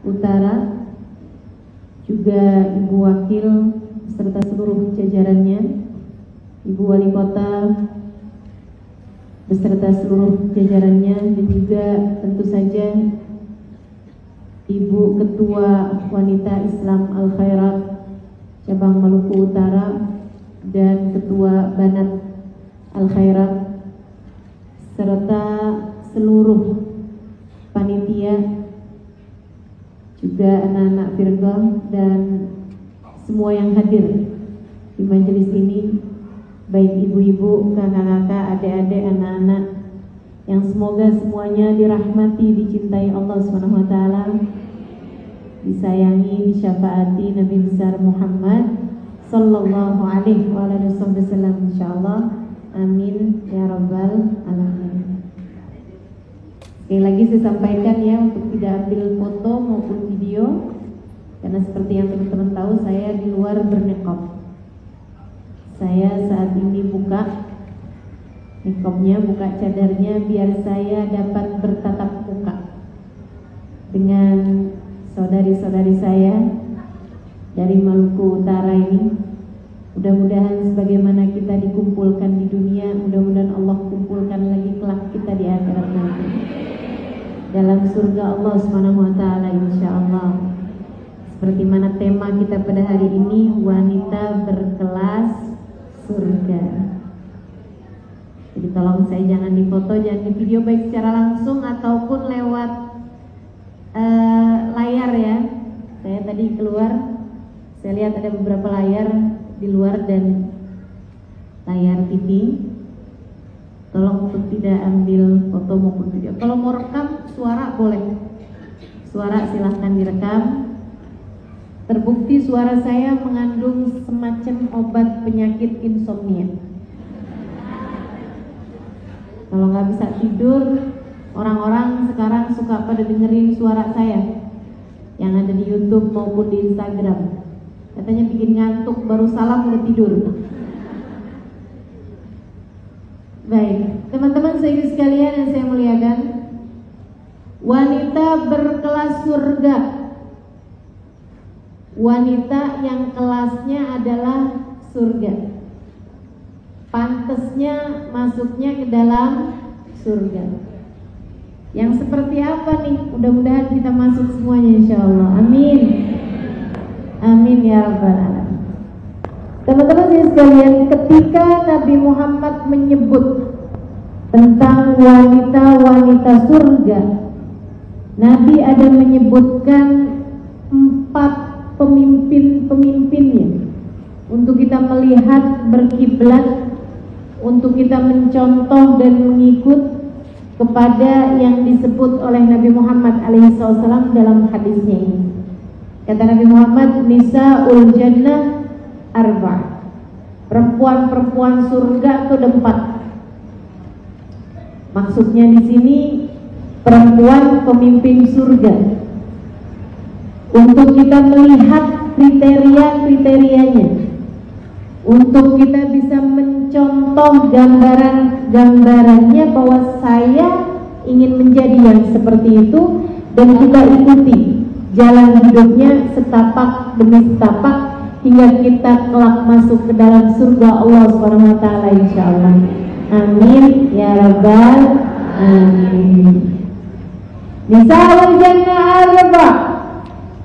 Utara, juga Ibu Wakil beserta seluruh jajarannya, Ibu Wali Kota beserta seluruh jajarannya, dan juga tentu saja Ibu Ketua Wanita Islam Al-Khairat Cabang Maluku Utara dan Ketua Banat Al-Khairat serta seluruh panitia, juga anak-anak Virgo dan semua yang hadir di majelis ini, baik ibu-ibu, kakak-kakak, adik-adik, anak-anak, yang semoga semuanya dirahmati, dicintai Allah SWT, disayangi, disyafaati Nabi besar Muhammad sallallahu alaihi wasallam, insyaallah. Amin ya rabbal alamin. Sekali lagi saya sampaikan ya, untuk tidak ambil foto maupun video, karena seperti yang teman-teman tahu, saya di luar berniqab. Saya saat ini buka niqabnya, buka cadarnya, biar saya dapat bertatap muka dengan saudari-saudari saya dari Maluku Utara ini. Mudah-mudahan sebagaimana kita dikumpulkan di dunia, mudah-mudahan Allah kumpulkan lagi kelak kita di akhirat nanti dalam surga Allah SWT, insyaallah. Seperti mana tema kita pada hari ini, wanita berkelas surga. Jadi tolong saya jangan difoto, jangan di video, baik secara langsung ataupun lewat layar ya. Saya tadi keluar, saya lihat ada beberapa layar di luar dan layar TV. Tolong untuk tidak ambil foto maupun video. Kalau mau rekam suara boleh, suara silahkan direkam. Terbukti suara saya mengandung semacam obat penyakit insomnia. Kalau nggak bisa tidur, orang-orang sekarang suka pada dengerin suara saya yang ada di YouTube maupun di Instagram. Katanya bikin ngantuk, baru salam udah tidur. Baik, teman-teman sekalian yang saya muliakan, wanita berkelas surga, wanita yang kelasnya adalah surga, pantasnya masuknya ke dalam surga. Yang seperti apa nih? Mudah-mudahan kita masuk semuanya, insyaallah. Amin. Amin ya rabbal alamin. Teman-teman sekalian, ketika Nabi Muhammad menyebut tentang wanita-wanita surga, Nabi ada menyebutkan 4 pemimpin-pemimpinnya untuk kita melihat, berkiblat, untuk kita mencontoh dan mengikut kepada yang disebut oleh Nabi Muhammad alaihissalam dalam hadisnya ini. Kata Nabi Muhammad, nisa'ul jannah arba', perempuan-perempuan surga itu ada 4. Maksudnya di sini perempuan pemimpin surga. Untuk kita melihat kriteria-kriterianya, untuk kita bisa mencontoh gambaran-gambarannya bahwa saya ingin menjadi yang seperti itu, dan kita ikuti jalan hidupnya setapak demi setapak hingga kita kelak masuk ke dalam surga Allah SWT, insyaallah. Amin ya rabbal alamin. Nisa'ul jannah arba',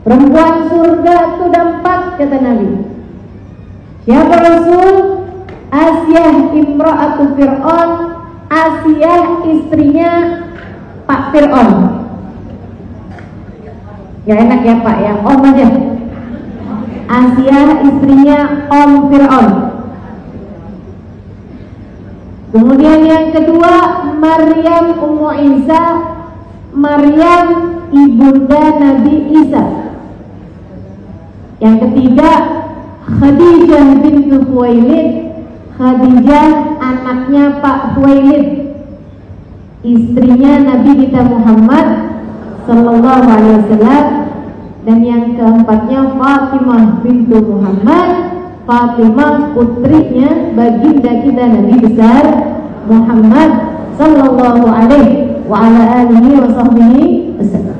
perempuan surga itu ada 4, kata Nabi. Siapa Rasul? Asiyah imra'atu Fir'aun, Asiyah istrinya Pak Fir'aun. Gak enak ya Pak ya, Om aja. Asiyah istrinya Om Fir'aun. Kemudian yang kedua, Maryam Ummu Isa, Maryam ibunda Nabi Isa. Yang ketiga, Khadijah bintu Khuwailid, Khadijah anaknya Pak Khuwailid, istrinya Nabi kita Muhammad sallallahu alaihi wasallam. Dan yang keempatnya Fatimah bintu Muhammad, Fatimah putrinya baginda kita Nabi besar Muhammad sallallahu alaihi wa ala alihi wa sahbihi wasallam.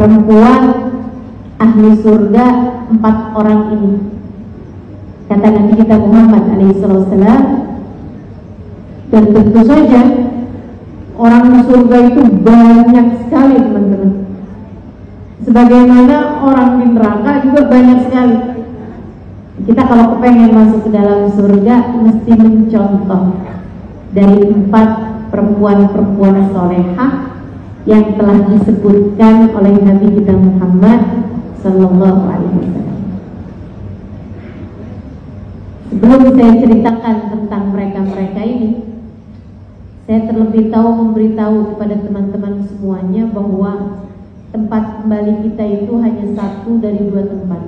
perempuan ahli surga 4 orang ini. Kata Nabi kita Muhammad alaihissalam. Dan tentu saja orang di surga itu banyak sekali teman-teman. Sebagaimana orang di neraka juga banyak sekali. Kita kalau kepengen masuk ke dalam surga mesti mencontoh dari 4 perempuan-perempuan solehah yang telah disebutkan oleh Nabi kita Muhammad Sallallahu Alaihi Wasallam. Sebelum saya ceritakan tentang mereka-mereka ini, saya terlebih memberitahu kepada teman-teman semuanya bahwa tempat kembali kita itu hanya 1 dari 2 tempat.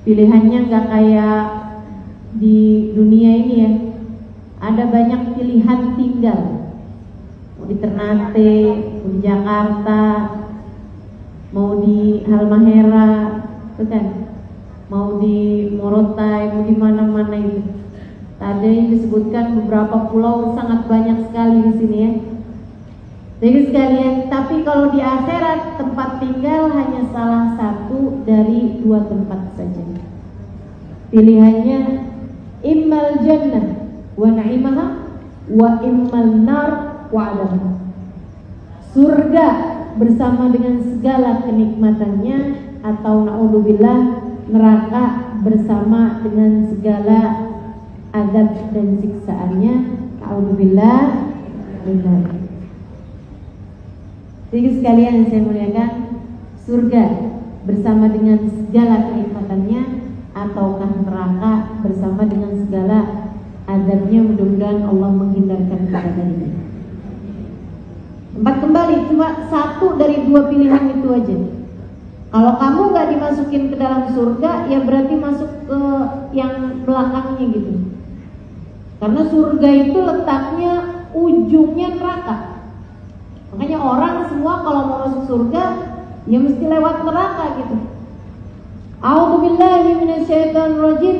Pilihannya nggak kayak di dunia ini ya. Ada banyak pilihan tinggal. Mau di Ternate, mau di Jakarta, mau di Halmahera, itu kan, mau di Morotai, mau di mana-mana itu. Tadi yang disebutkan beberapa pulau sangat banyak sekali di sini ya. Jadi sekalian, tapi kalau di akhirat tempat tinggal hanya salah 1 dari 2 tempat saja. Pilihannya immal jannah wa na'imaha wa immal nar wa 'adabaha. Surga bersama dengan segala kenikmatannya, atau naudzubillah neraka bersama dengan segala azab dan siksaannya. Naudzubillah minzalik. Jadi sekalian yang saya muliakan, surga bersama dengan segala kenikmatannya, ataukah neraka bersama dengan segala azabnya? Mudah-mudahan Allah menghindarkan kita darinya. Tempat kembali cuma 1 dari 2 pilihan itu aja. Kalau kamu gak dimasukin ke dalam surga, ya berarti masuk ke yang belakangnya gitu. Karena surga itu letaknya ujungnya neraka. Makanya orang semua kalau mau masuk surga ya mesti lewat neraka gitu. A'udzubillahi minasyaitonirrajim.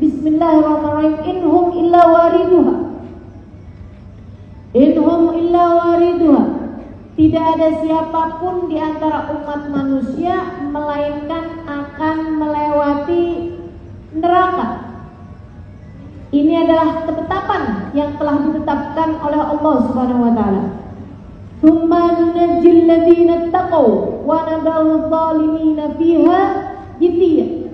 Bismillahirrahmanirrahim. Inhum illa wariduha. Inhum illa wariduha. Tidak ada siapapun di antara umat manusia melainkan akan melewati neraka. Ini adalah ketetapan yang telah ditetapkan oleh Allah Subhanahu wa taala. Tsumma nunajjil ladzina taqaw wa nad'u adh-dhalimina fiha jithiya.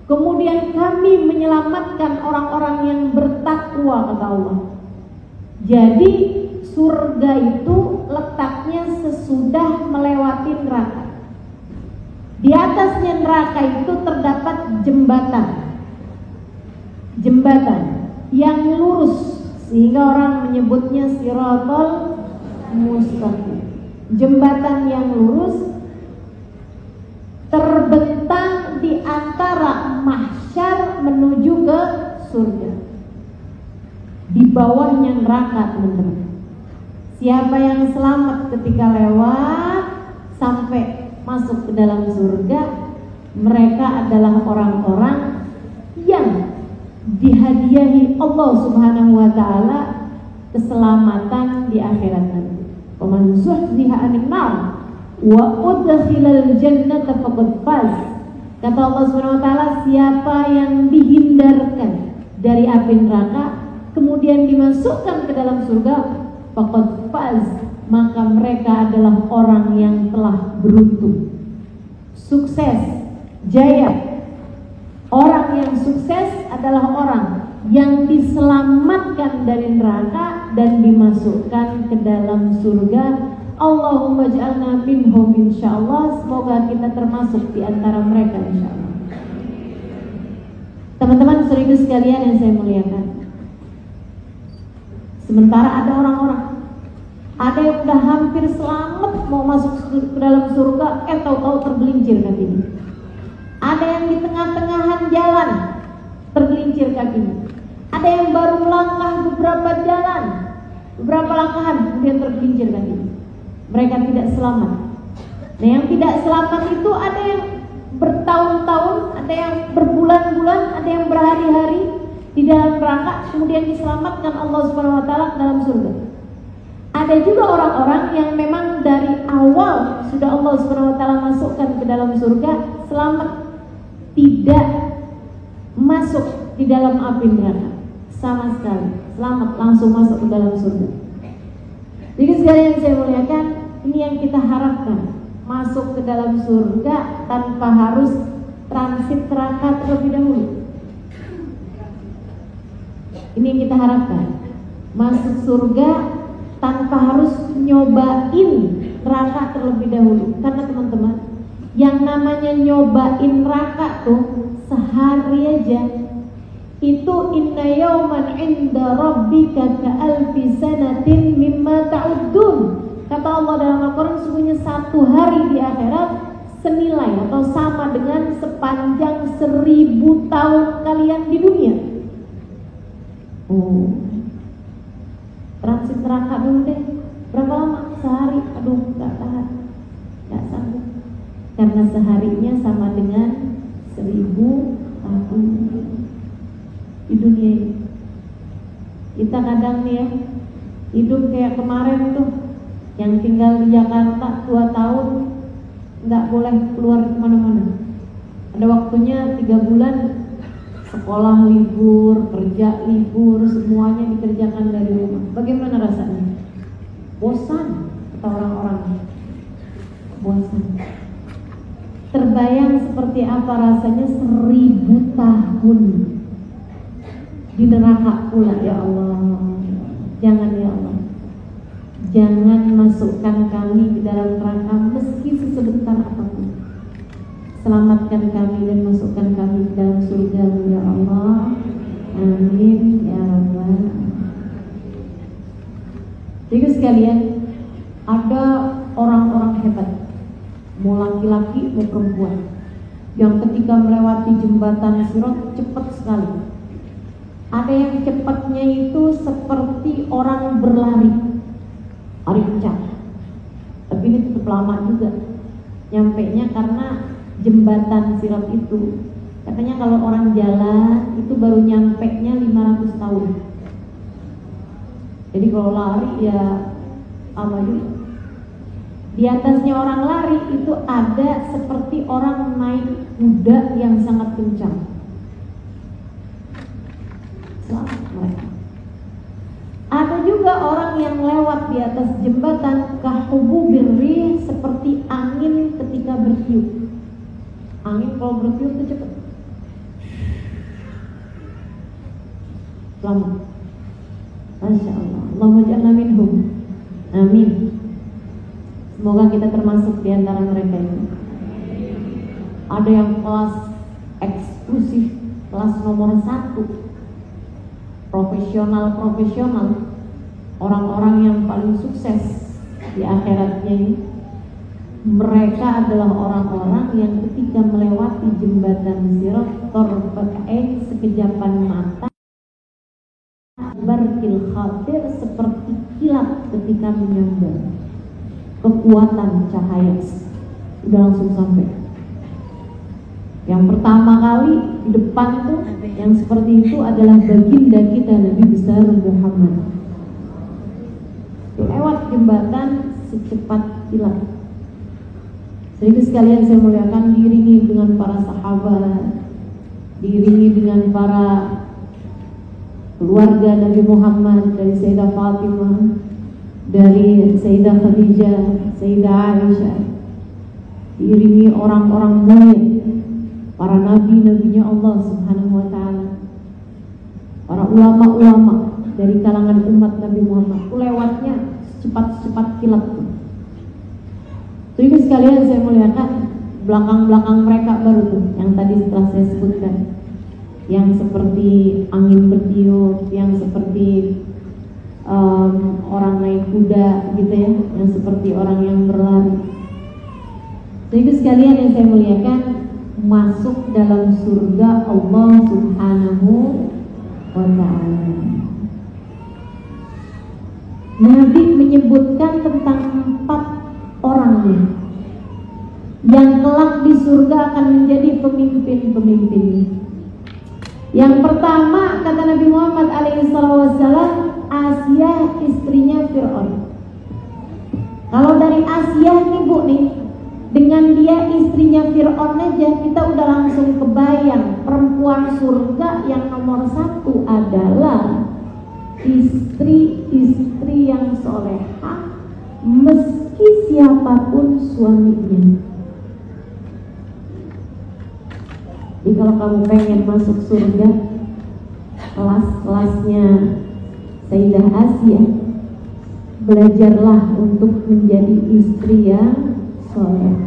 Kemudian kami menyelamatkan orang-orang yang bertakwa, kata Allah. Jadi surga itu letaknya sesudah melewati neraka. Di atasnya neraka itu terdapat jembatan. Jembatan yang lurus, sehingga orang menyebutnya Shiratal Mustaqim. Jembatan yang lurus terbentang di antara mahsyar menuju ke surga. Di bawahnya neraka, teman-teman. Siapa yang selamat ketika lewat sampai masuk ke dalam surga, mereka adalah orang-orang yang dihadiahi Allah Subhanahu wa taala keselamatan di akhirat nanti. Waman zuhziha 'anil nar wa udkhilal jannata faqad faz. Kata Allah Subhanahu wa taala, siapa yang dihindarkan dari api neraka kemudian dimasukkan ke dalam surga, faqad faz, maka mereka adalah orang yang telah beruntung, sukses, jaya. Orang yang sukses adalah orang yang diselamatkan dari neraka dan dimasukkan ke dalam surga. Allahumma ja'alna minhum insyaallah. Semoga kita termasuk di antara mereka insyaallah. Teman-teman saudaraku sekalian yang saya muliakan, sementara ada orang-orang, ada yang udah hampir selamat mau masuk ke dalam surga, tahu-tahu tergelincir kakinya. Ada yang di tengah-tengahan jalan tergelincir kakinya. Ada yang baru melangkah beberapa langkahan kemudian tergelincir kakinya. Mereka tidak selamat. Nah, yang tidak selamat itu ada yang bertahun-tahun, ada yang berbulan-bulan, ada yang berhari-hari di dalam neraka, kemudian diselamatkan Allah Subhanahu wa taala ke dalam surga. Ada juga orang-orang yang memang dari awal sudah Allah Subhanahu wa taala masukkan ke dalam surga, selamat, tidak masuk di dalam api neraka sama sekali, selamat langsung masuk ke dalam surga. Jadi sekalian saya muliakan, ini yang kita harapkan, masuk ke dalam surga tanpa harus transit neraka terlebih dahulu. Ini yang kita harapkan, masuk surga tanpa harus nyobain neraka terlebih dahulu. Karena teman-teman, yang namanya nyobain neraka tuh sehari aja itu inna yawman inda rabbika ka'alfi sanatin mimma ta'uddun. Kata Allah dalam Al-Quran, sesungguhnya satu hari di akhirat senilai atau sama dengan sepanjang 1000 tahun kalian di dunia. Transit neraka dulu deh. Berapa lama? Sehari. Aduh, gak tahan, gak sanggup. Karena seharinya sama dengan 1000 tahun di dunia ini. Kita kadang nih ya, hidup kayak kemarin tuh, yang tinggal di Jakarta 2 tahun nggak boleh keluar kemana-mana. Ada waktunya 3 bulan, sekolah libur, kerja libur, semuanya dikerjakan dari rumah. Bagaimana rasanya? Bosan, kata orang-orang. Bosan. Terbayang seperti apa rasanya 1000 tahun di neraka pula. Ya Allah, jangan ya Allah, jangan masukkan kami di dalam neraka meski sesebentar apapun. Selamatkan kami dan masukkan kami di dalam surga ya Allah. Amin ya Rabbal. Jadi sekalian, ada orang-orang hebat, mau laki-laki mau perempuan, yang ketika melewati jembatan Sirat cepat sekali. Ada yang cepatnya itu seperti orang berlari, lari kencang. Tapi ini tetap lama juga nyampainya, karena jembatan Sirat itu katanya kalau orang jalan itu baru nyampainya 500 tahun. Jadi kalau lari ya apa juga. Di atasnya orang lari itu ada seperti orang naik kuda yang sangat kencang. Selamat mereka. Ada juga orang yang lewat di atas jembatan kahububir rih, seperti angin ketika bertiup. Angin kalau bertiup itu cepat. Selamat. Masya Allah. Allahumma ja'alna minhum. Amin. Semoga kita termasuk di antara mereka ini. Ada yang kelas eksklusif, kelas nomor 1, profesional, orang-orang yang paling sukses di akhiratnya ini. Mereka adalah orang-orang yang ketika melewati jembatan Sirat, torfa'ain, sekejapan mata, barkil khatir, seperti kilat ketika menyambar. Kekuatan cahaya udah langsung sampai. Yang pertama kali di depan tuh yang seperti itu adalah baginda kita Nabi besar Muhammad. Lewat jembatan secepat kilat. Jadi sekalian saya muliakan, diiringi dengan para sahabat, diiringi dengan para keluarga Nabi Muhammad, dari Sayyidah Fatimah, dari Sayyidah Khadijah, Sayyidah Aisyah, diiringi orang-orang mulia, para nabi-nabinya Allah Subhanahu wa ta'ala, para ulama-ulama dari kalangan umat Nabi Muhammad. Lewatnya cepat-cepat kilat. Jadi sekalian saya muliakan, belakang-belakang mereka baru tuh yang tadi setelah saya sebutkan, yang seperti angin bertiup, yang seperti orang naik kuda gitu ya, yang seperti orang yang berlari. Jadi sekalian yang saya muliakan, masuk dalam surga Allah Subhanahu wa ta'ala. Nabi menyebutkan tentang 4 orangnya yang kelak di surga akan menjadi pemimpin-pemimpinnya. Yang pertama, kata Nabi Muhammad SAW, Asia, istrinya Fir'aun. Kalau dari Asia nih Bu nih, Dengan dia istrinya Fir'aun aja kita udah langsung kebayang perempuan surga yang nomor satu adalah istri-istri yang solehah, meski siapapun suaminya. Jadi kalau kamu pengen masuk surga, kelas-kelasnya Sayyidah Asia, belajarlah untuk menjadi istri yang solehah.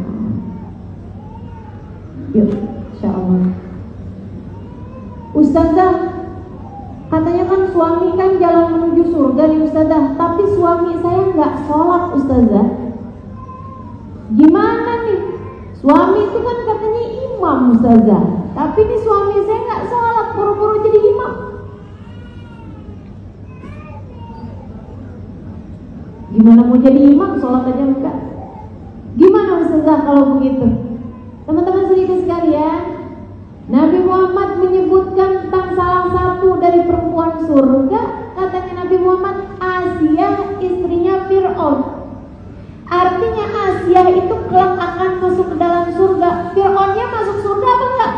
Yuk, insyaallah. Ustazah, katanya kan suami kan jalan menuju surga nih Ustazah, tapi suami saya nggak sholat Ustazah. Gimana nih? Suami itu kan katanya imam Ustazah, tapi nih suami saya nggak sholat, buru-buru jadi imam. Gimana mau jadi imam, sholat aja enggak? Gimana Ustazah kalau begitu? Teman-teman sedikit sekalian, Nabi Muhammad menyebutkan tentang salah satu dari perempuan surga. Katanya Nabi Muhammad, Asia istrinya Fir'aun. Artinya Asia itu kelak akan masuk ke dalam surga. Fir'aunnya masuk surga apa enggak?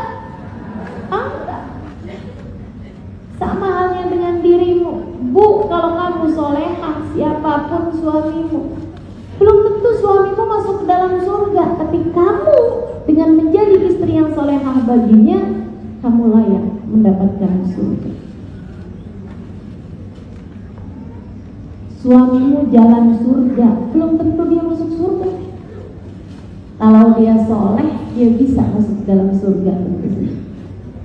Enggak. Sama halnya dengan dirimu. Bu, kalau kamu solehah, siapapun suamimu, belum tentu suamimu masuk ke dalam surga. Tapi kamu dengan menjadi istri yang solehah baginya, kamu layak mendapatkan surga. Suamimu jalan surga, belum tentu dia masuk surga. Kalau dia soleh, dia bisa masuk ke dalam surga.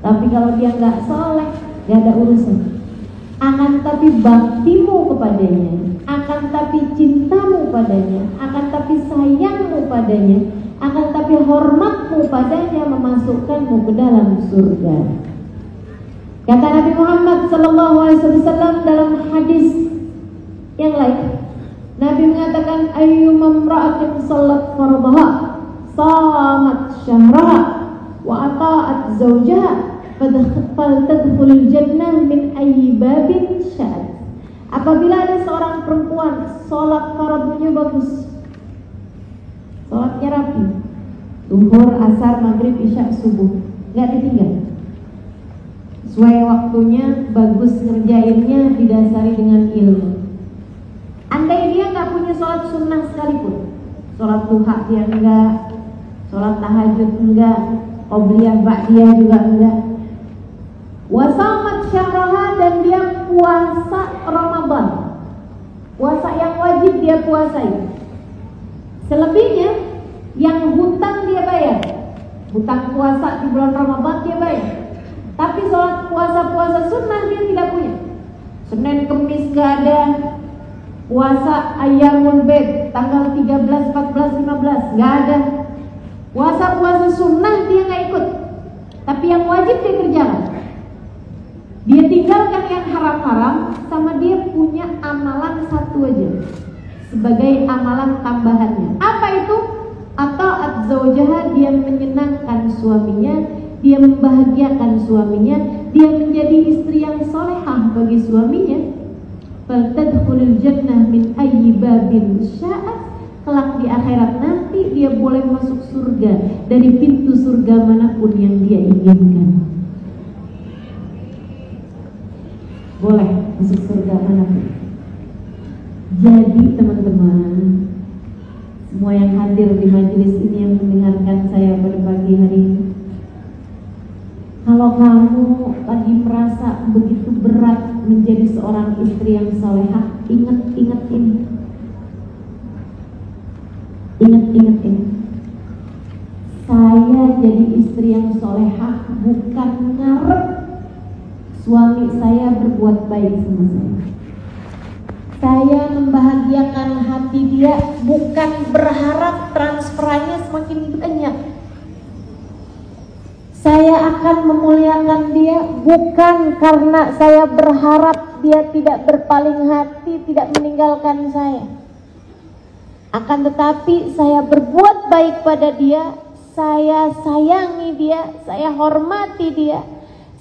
Tapi kalau dia nggak soleh, gak ada urusan. Akan tapi baktimu kepadanya, akan tapi cintamu padanya, akan tapi sayangmu padanya, akan tapi hormatmu padanya memasukkanmu ke dalam surga. Kata Nabi Muhammad SAW dalam hadis yang lain, Nabi mengatakan, ayyumam ra'atin salat faradaha, samat syahraha, wa ata'at zawjaha, faltadkhulul jannah min ayyi babin sya'at. Apabila ada seorang perempuan salat fardhunya bagus, salatnya rapi, zuhur, asar, maghrib, isya, subuh, nggak ditinggal, sesuai waktunya, bagus ngerjainnya, didasari dengan ilmu. Andai dia nggak punya sholat sunnah sekalipun, sholat duha dia enggak, sholat tahajud enggak, qobliyah ba'diyah juga enggak, wasamat syahraha, dan dia puasa Ramadan, puasa yang wajib dia puasai. Selebihnya yang hutang dia bayar, hutang puasa di bulan Ramadan dia bayar. Tapi sholat puasa sunnah dia tidak punya. Senin Kemis nggak ada, puasa Ayyamul Bid tanggal 13, 14, 15 nggak ada. Puasa sunnah dia nggak ikut. Tapi yang wajib dia kerjakan. Dia tinggalkan yang haram-haram, sama dia punya amalan satu aja sebagai amalan tambahannya. Apa itu? Ata'at zawjaha, dia menyenangkan suaminya, dia membahagiakan suaminya, dia menjadi istri yang solehah bagi suaminya. Faltadkhulul jannah min ayyi babin sya'at, kelak di akhirat nanti dia boleh masuk surga dari pintu surga manapun yang dia inginkan. Boleh masuk surga manapun. Jadi teman-teman, semua yang hadir di majelis ini, yang mendengarkan saya pada pagi hari ini, kalau kamu lagi merasa begitu berat menjadi seorang istri yang salehah, ingat ini. Ingat ini. Saya jadi istri yang salehah bukan ngarep suami saya berbuat baik sama saya. Saya membahagiakan hati dia bukan berharap transferannya semakin banyak. Saya akan memuliakan dia bukan karena saya berharap dia tidak berpaling hati, tidak meninggalkan saya. Akan tetapi saya berbuat baik pada dia, saya sayangi dia, saya hormati dia,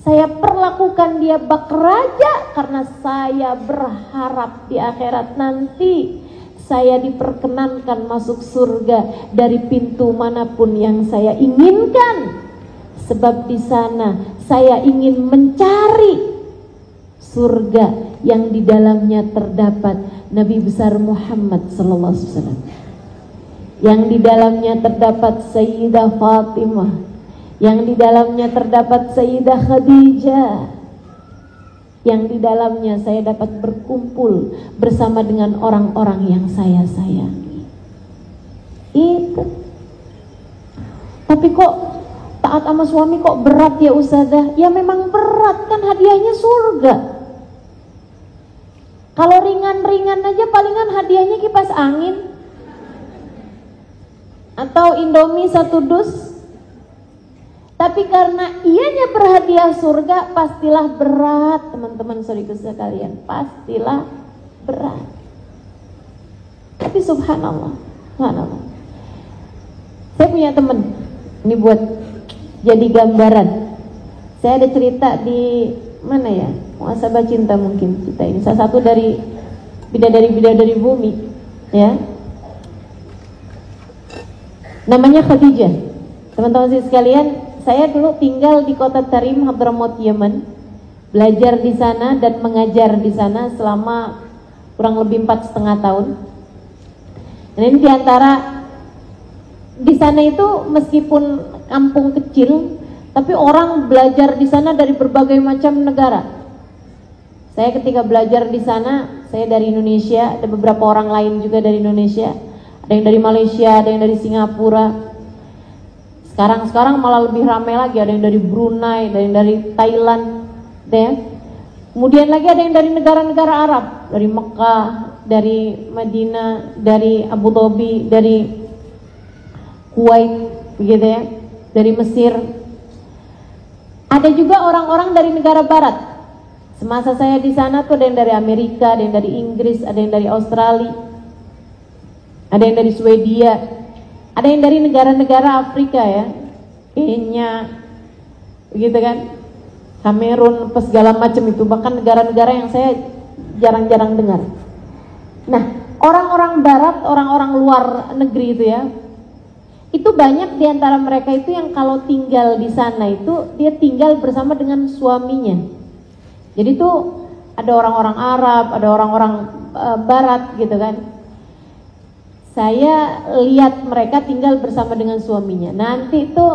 saya perlakukan dia bak raja karena saya berharap di akhirat nanti saya diperkenankan masuk surga dari pintu manapun yang saya inginkan. Sebab di sana saya ingin mencari surga yang di dalamnya terdapat Nabi besar Muhammad sallallahu alaihi wasallam. Yang di dalamnya terdapat Sayyidah Fatimah, yang di dalamnya terdapat Sayyidah Khadijah, yang di dalamnya saya dapat berkumpul bersama dengan orang-orang yang saya sayangi. Itu. Tapi kok taat sama suami kok berat ya Ustazah? Ya memang berat, kan hadiahnya surga. Kalau ringan-ringan aja palingan hadiahnya kipas angin atau Indomie 1 dus. Tapi karena ianya berhadiah surga, pastilah berat, teman-teman saudaraku sekalian, pastilah berat. Tapi subhanallah, subhanallah. Saya punya teman, ini buat jadi gambaran. Saya ada cerita di mana ya? Muhasabah cinta mungkin kita ini. Salah satu dari bidadari bumi, ya. Namanya Khadijah. Teman-teman sekalian, saya dulu tinggal di kota Tarim, Hadramaut, Yaman. Belajar di sana dan mengajar di sana selama kurang lebih 4,5 tahun. Dan ini diantara di sana itu meskipun kampung kecil, tapi orang belajar di sana dari berbagai macam negara. Saya ketika belajar di sana, saya dari Indonesia, ada beberapa orang lain juga dari Indonesia, ada yang dari Malaysia, ada yang dari Singapura. Sekarang malah lebih ramai lagi, ada yang dari Brunei, ada yang dari Thailand, ya. Kemudian lagi ada yang dari negara-negara Arab, dari Mekah, dari Madinah, dari Abu Dhabi, dari Kuwait, begitu ya, dari Mesir. Ada juga orang-orang dari negara Barat. Semasa saya di sana tuh ada yang dari Amerika, ada yang dari Inggris, ada yang dari Australia, ada yang dari Swedia, ada yang dari negara-negara Afrika ya, Kenya, begitu kan, Kamerun, apa segala macam itu, bahkan negara-negara yang saya jarang-jarang dengar. Nah, orang-orang Barat, orang-orang luar negeri itu ya, itu banyak diantara mereka itu yang kalau tinggal di sana itu dia tinggal bersama dengan suaminya. Jadi tuh ada orang-orang Arab, ada orang-orang Barat gitu kan. Saya lihat mereka tinggal bersama dengan suaminya. Nanti itu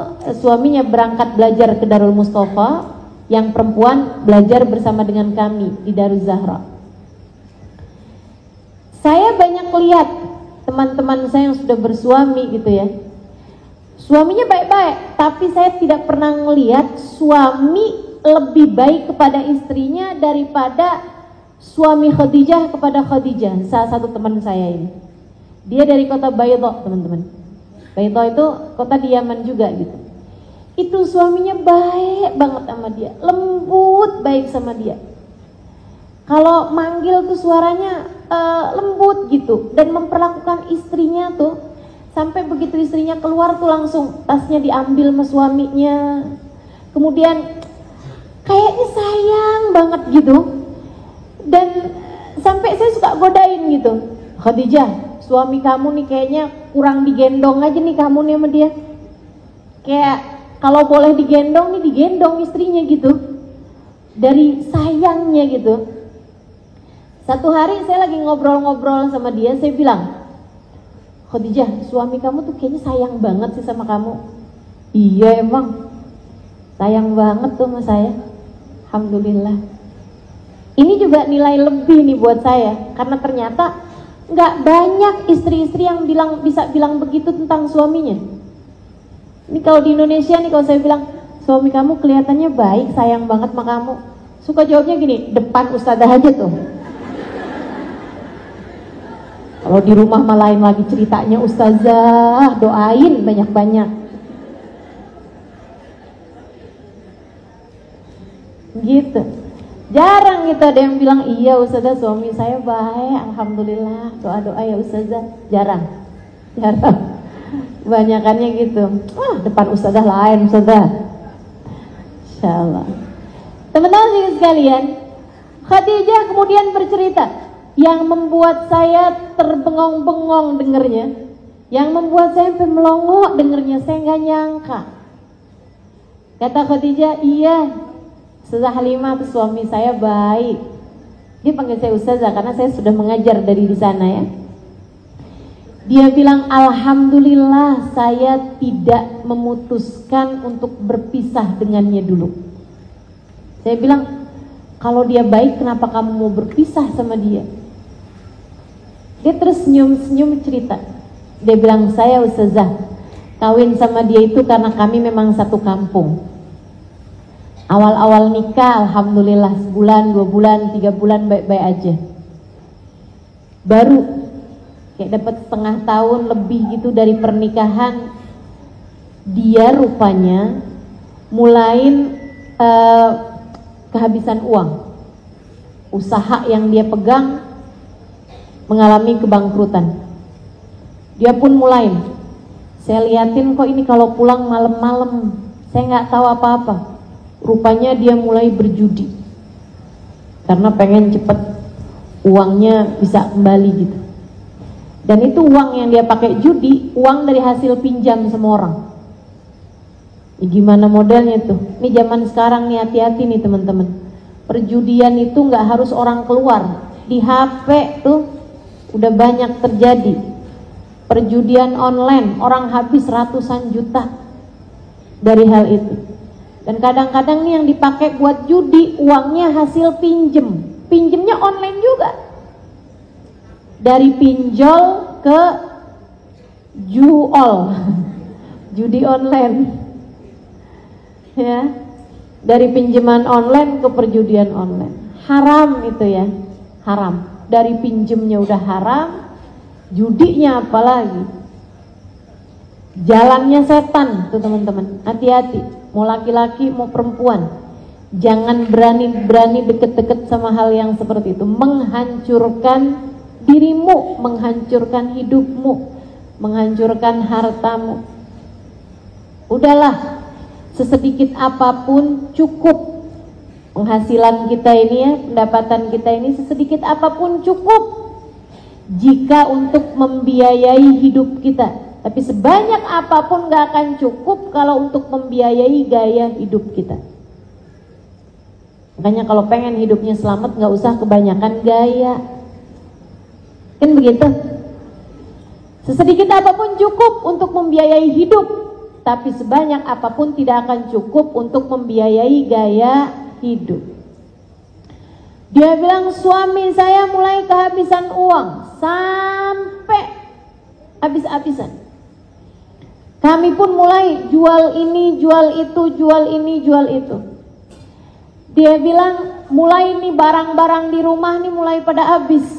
suaminya berangkat belajar ke Darul Mustafa, yang perempuan belajar bersama dengan kami di Darul Zahra. Saya banyak lihat teman-teman saya yang sudah bersuami gitu ya. Suaminya baik-baik, tapi saya tidak pernah melihat suami lebih baik kepada istrinya daripada suami Khadijah kepada Khadijah. Salah satu teman saya ini, dia dari kota Baydha, teman-teman. Baydha itu kota di Yaman juga gitu. Itu suaminya baik banget sama dia, lembut baik sama dia. Kalau manggil tuh suaranya lembut gitu, dan memperlakukan istrinya tuh sampai begitu istrinya keluar tuh langsung tasnya diambil sama suaminya. Kemudian kayaknya sayang banget gitu. Dan sampai saya suka godain gitu, Khadijah, suami kamu nih kayaknya kurang digendong aja nih kamu nih sama dia. Kayak kalau boleh digendong nih digendong istrinya gitu, dari sayangnya gitu. Satu hari saya lagi ngobrol-ngobrol sama dia, saya bilang, Khadijah, suami kamu tuh kayaknya sayang banget sih sama kamu. Iya emang, sayang banget tuh sama saya. Alhamdulillah. Ini juga nilai lebih nih buat saya, karena ternyata nggak banyak istri-istri yang bisa bilang begitu tentang suaminya. Ini kalau di Indonesia nih, kalau saya bilang suami kamu kelihatannya baik, sayang banget sama kamu, suka jawabnya gini, depan ustadzah aja tuh. Kalau di rumah mah lain lagi ceritanya, ustazah doain banyak-banyak. Gitu. Jarang gitu ada yang bilang, iya ustazah suami saya baik, alhamdulillah, doa-doa ya ustazah. Jarang. Banyakannya gitu, depan ustazah lain ustazah. Insyaallah. Teman-teman sekalian, Khadijah kemudian bercerita, yang membuat saya terbengong-bengong dengernya, yang membuat saya sampai melongo dengernya, saya nggak nyangka. Kata Khadijah, iya, Ustazah Halimah itu suami saya baik. Dia panggil saya Ustazah karena saya sudah mengajar dari di sana ya. Dia bilang, alhamdulillah saya tidak memutuskan untuk berpisah dengannya dulu. Saya bilang, kalau dia baik kenapa kamu mau berpisah sama dia? Dia terus senyum-senyum cerita. Dia bilang, saya Ustazah kawin sama dia itu karena kami memang satu kampung. Awal-awal nikah alhamdulillah sebulan, 2 bulan, 3 bulan baik-baik aja. Baru kayak dapat setengah tahun lebih gitu dari pernikahan, dia rupanya mulain kehabisan uang. Usaha yang dia pegang mengalami kebangkrutan. Dia pun mulai, saya liatin kok ini kalau pulang malam-malam, saya nggak tahu apa-apa. Rupanya dia mulai berjudi karena pengen cepet uangnya bisa kembali gitu. Dan itu uang yang dia pakai judi, uang dari hasil pinjam semua orang. Ya, gimana modelnya tuh? Ini zaman sekarang nih, hati-hati nih teman-teman. Perjudian itu nggak harus orang keluar, di HP tuh udah banyak terjadi. Perjudian online, orang habis ratusan juta dari hal itu. Dan kadang-kadang nih yang dipakai buat judi, uangnya hasil pinjem. Pinjemnya online juga. Dari pinjol ke juol, judi online. Ya. Dari pinjaman online ke perjudian online. Haram itu ya, haram. Dari pinjemnya udah haram, judinya apalagi. Jalannya setan tuh teman-teman, hati-hati. Mau laki-laki mau perempuan, jangan berani-berani deket-deket sama hal yang seperti itu. Menghancurkan dirimu, menghancurkan hidupmu, menghancurkan hartamu. Udahlah, sesedikit apapun cukup. Penghasilan kita ini ya, pendapatan kita ini sesedikit apapun cukup jika untuk membiayai hidup kita. Tapi sebanyak apapun gak akan cukup kalau untuk membiayai gaya hidup kita. Makanya kalau pengen hidupnya selamat gak usah kebanyakan gaya. Kan begitu? Sesedikit apapun cukup untuk membiayai hidup, tapi sebanyak apapun tidak akan cukup untuk membiayai gaya hidup. Dia bilang, suami saya mulai kehabisan uang sampai habis-habisan. Kami pun mulai jual ini, jual itu, jual ini, jual itu. Dia bilang, mulai nih barang-barang di rumah nih mulai pada habis.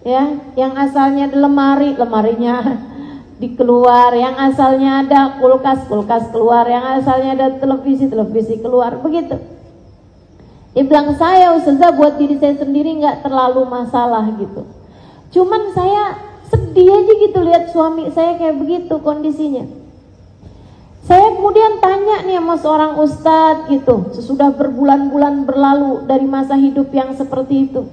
Ya, yang asalnya ada lemari, lemarinya dikeluar, yang asalnya ada kulkas, kulkas keluar, yang asalnya ada televisi, televisi keluar, begitu. Dia bilang, saya Ustazah buat diri saya sendiri nggak terlalu masalah gitu. Cuman saya sedih aja gitu lihat suami saya kayak begitu kondisinya. Saya kemudian tanya nih sama seorang ustadz gitu, sesudah berbulan-bulan berlalu dari masa hidup yang seperti itu.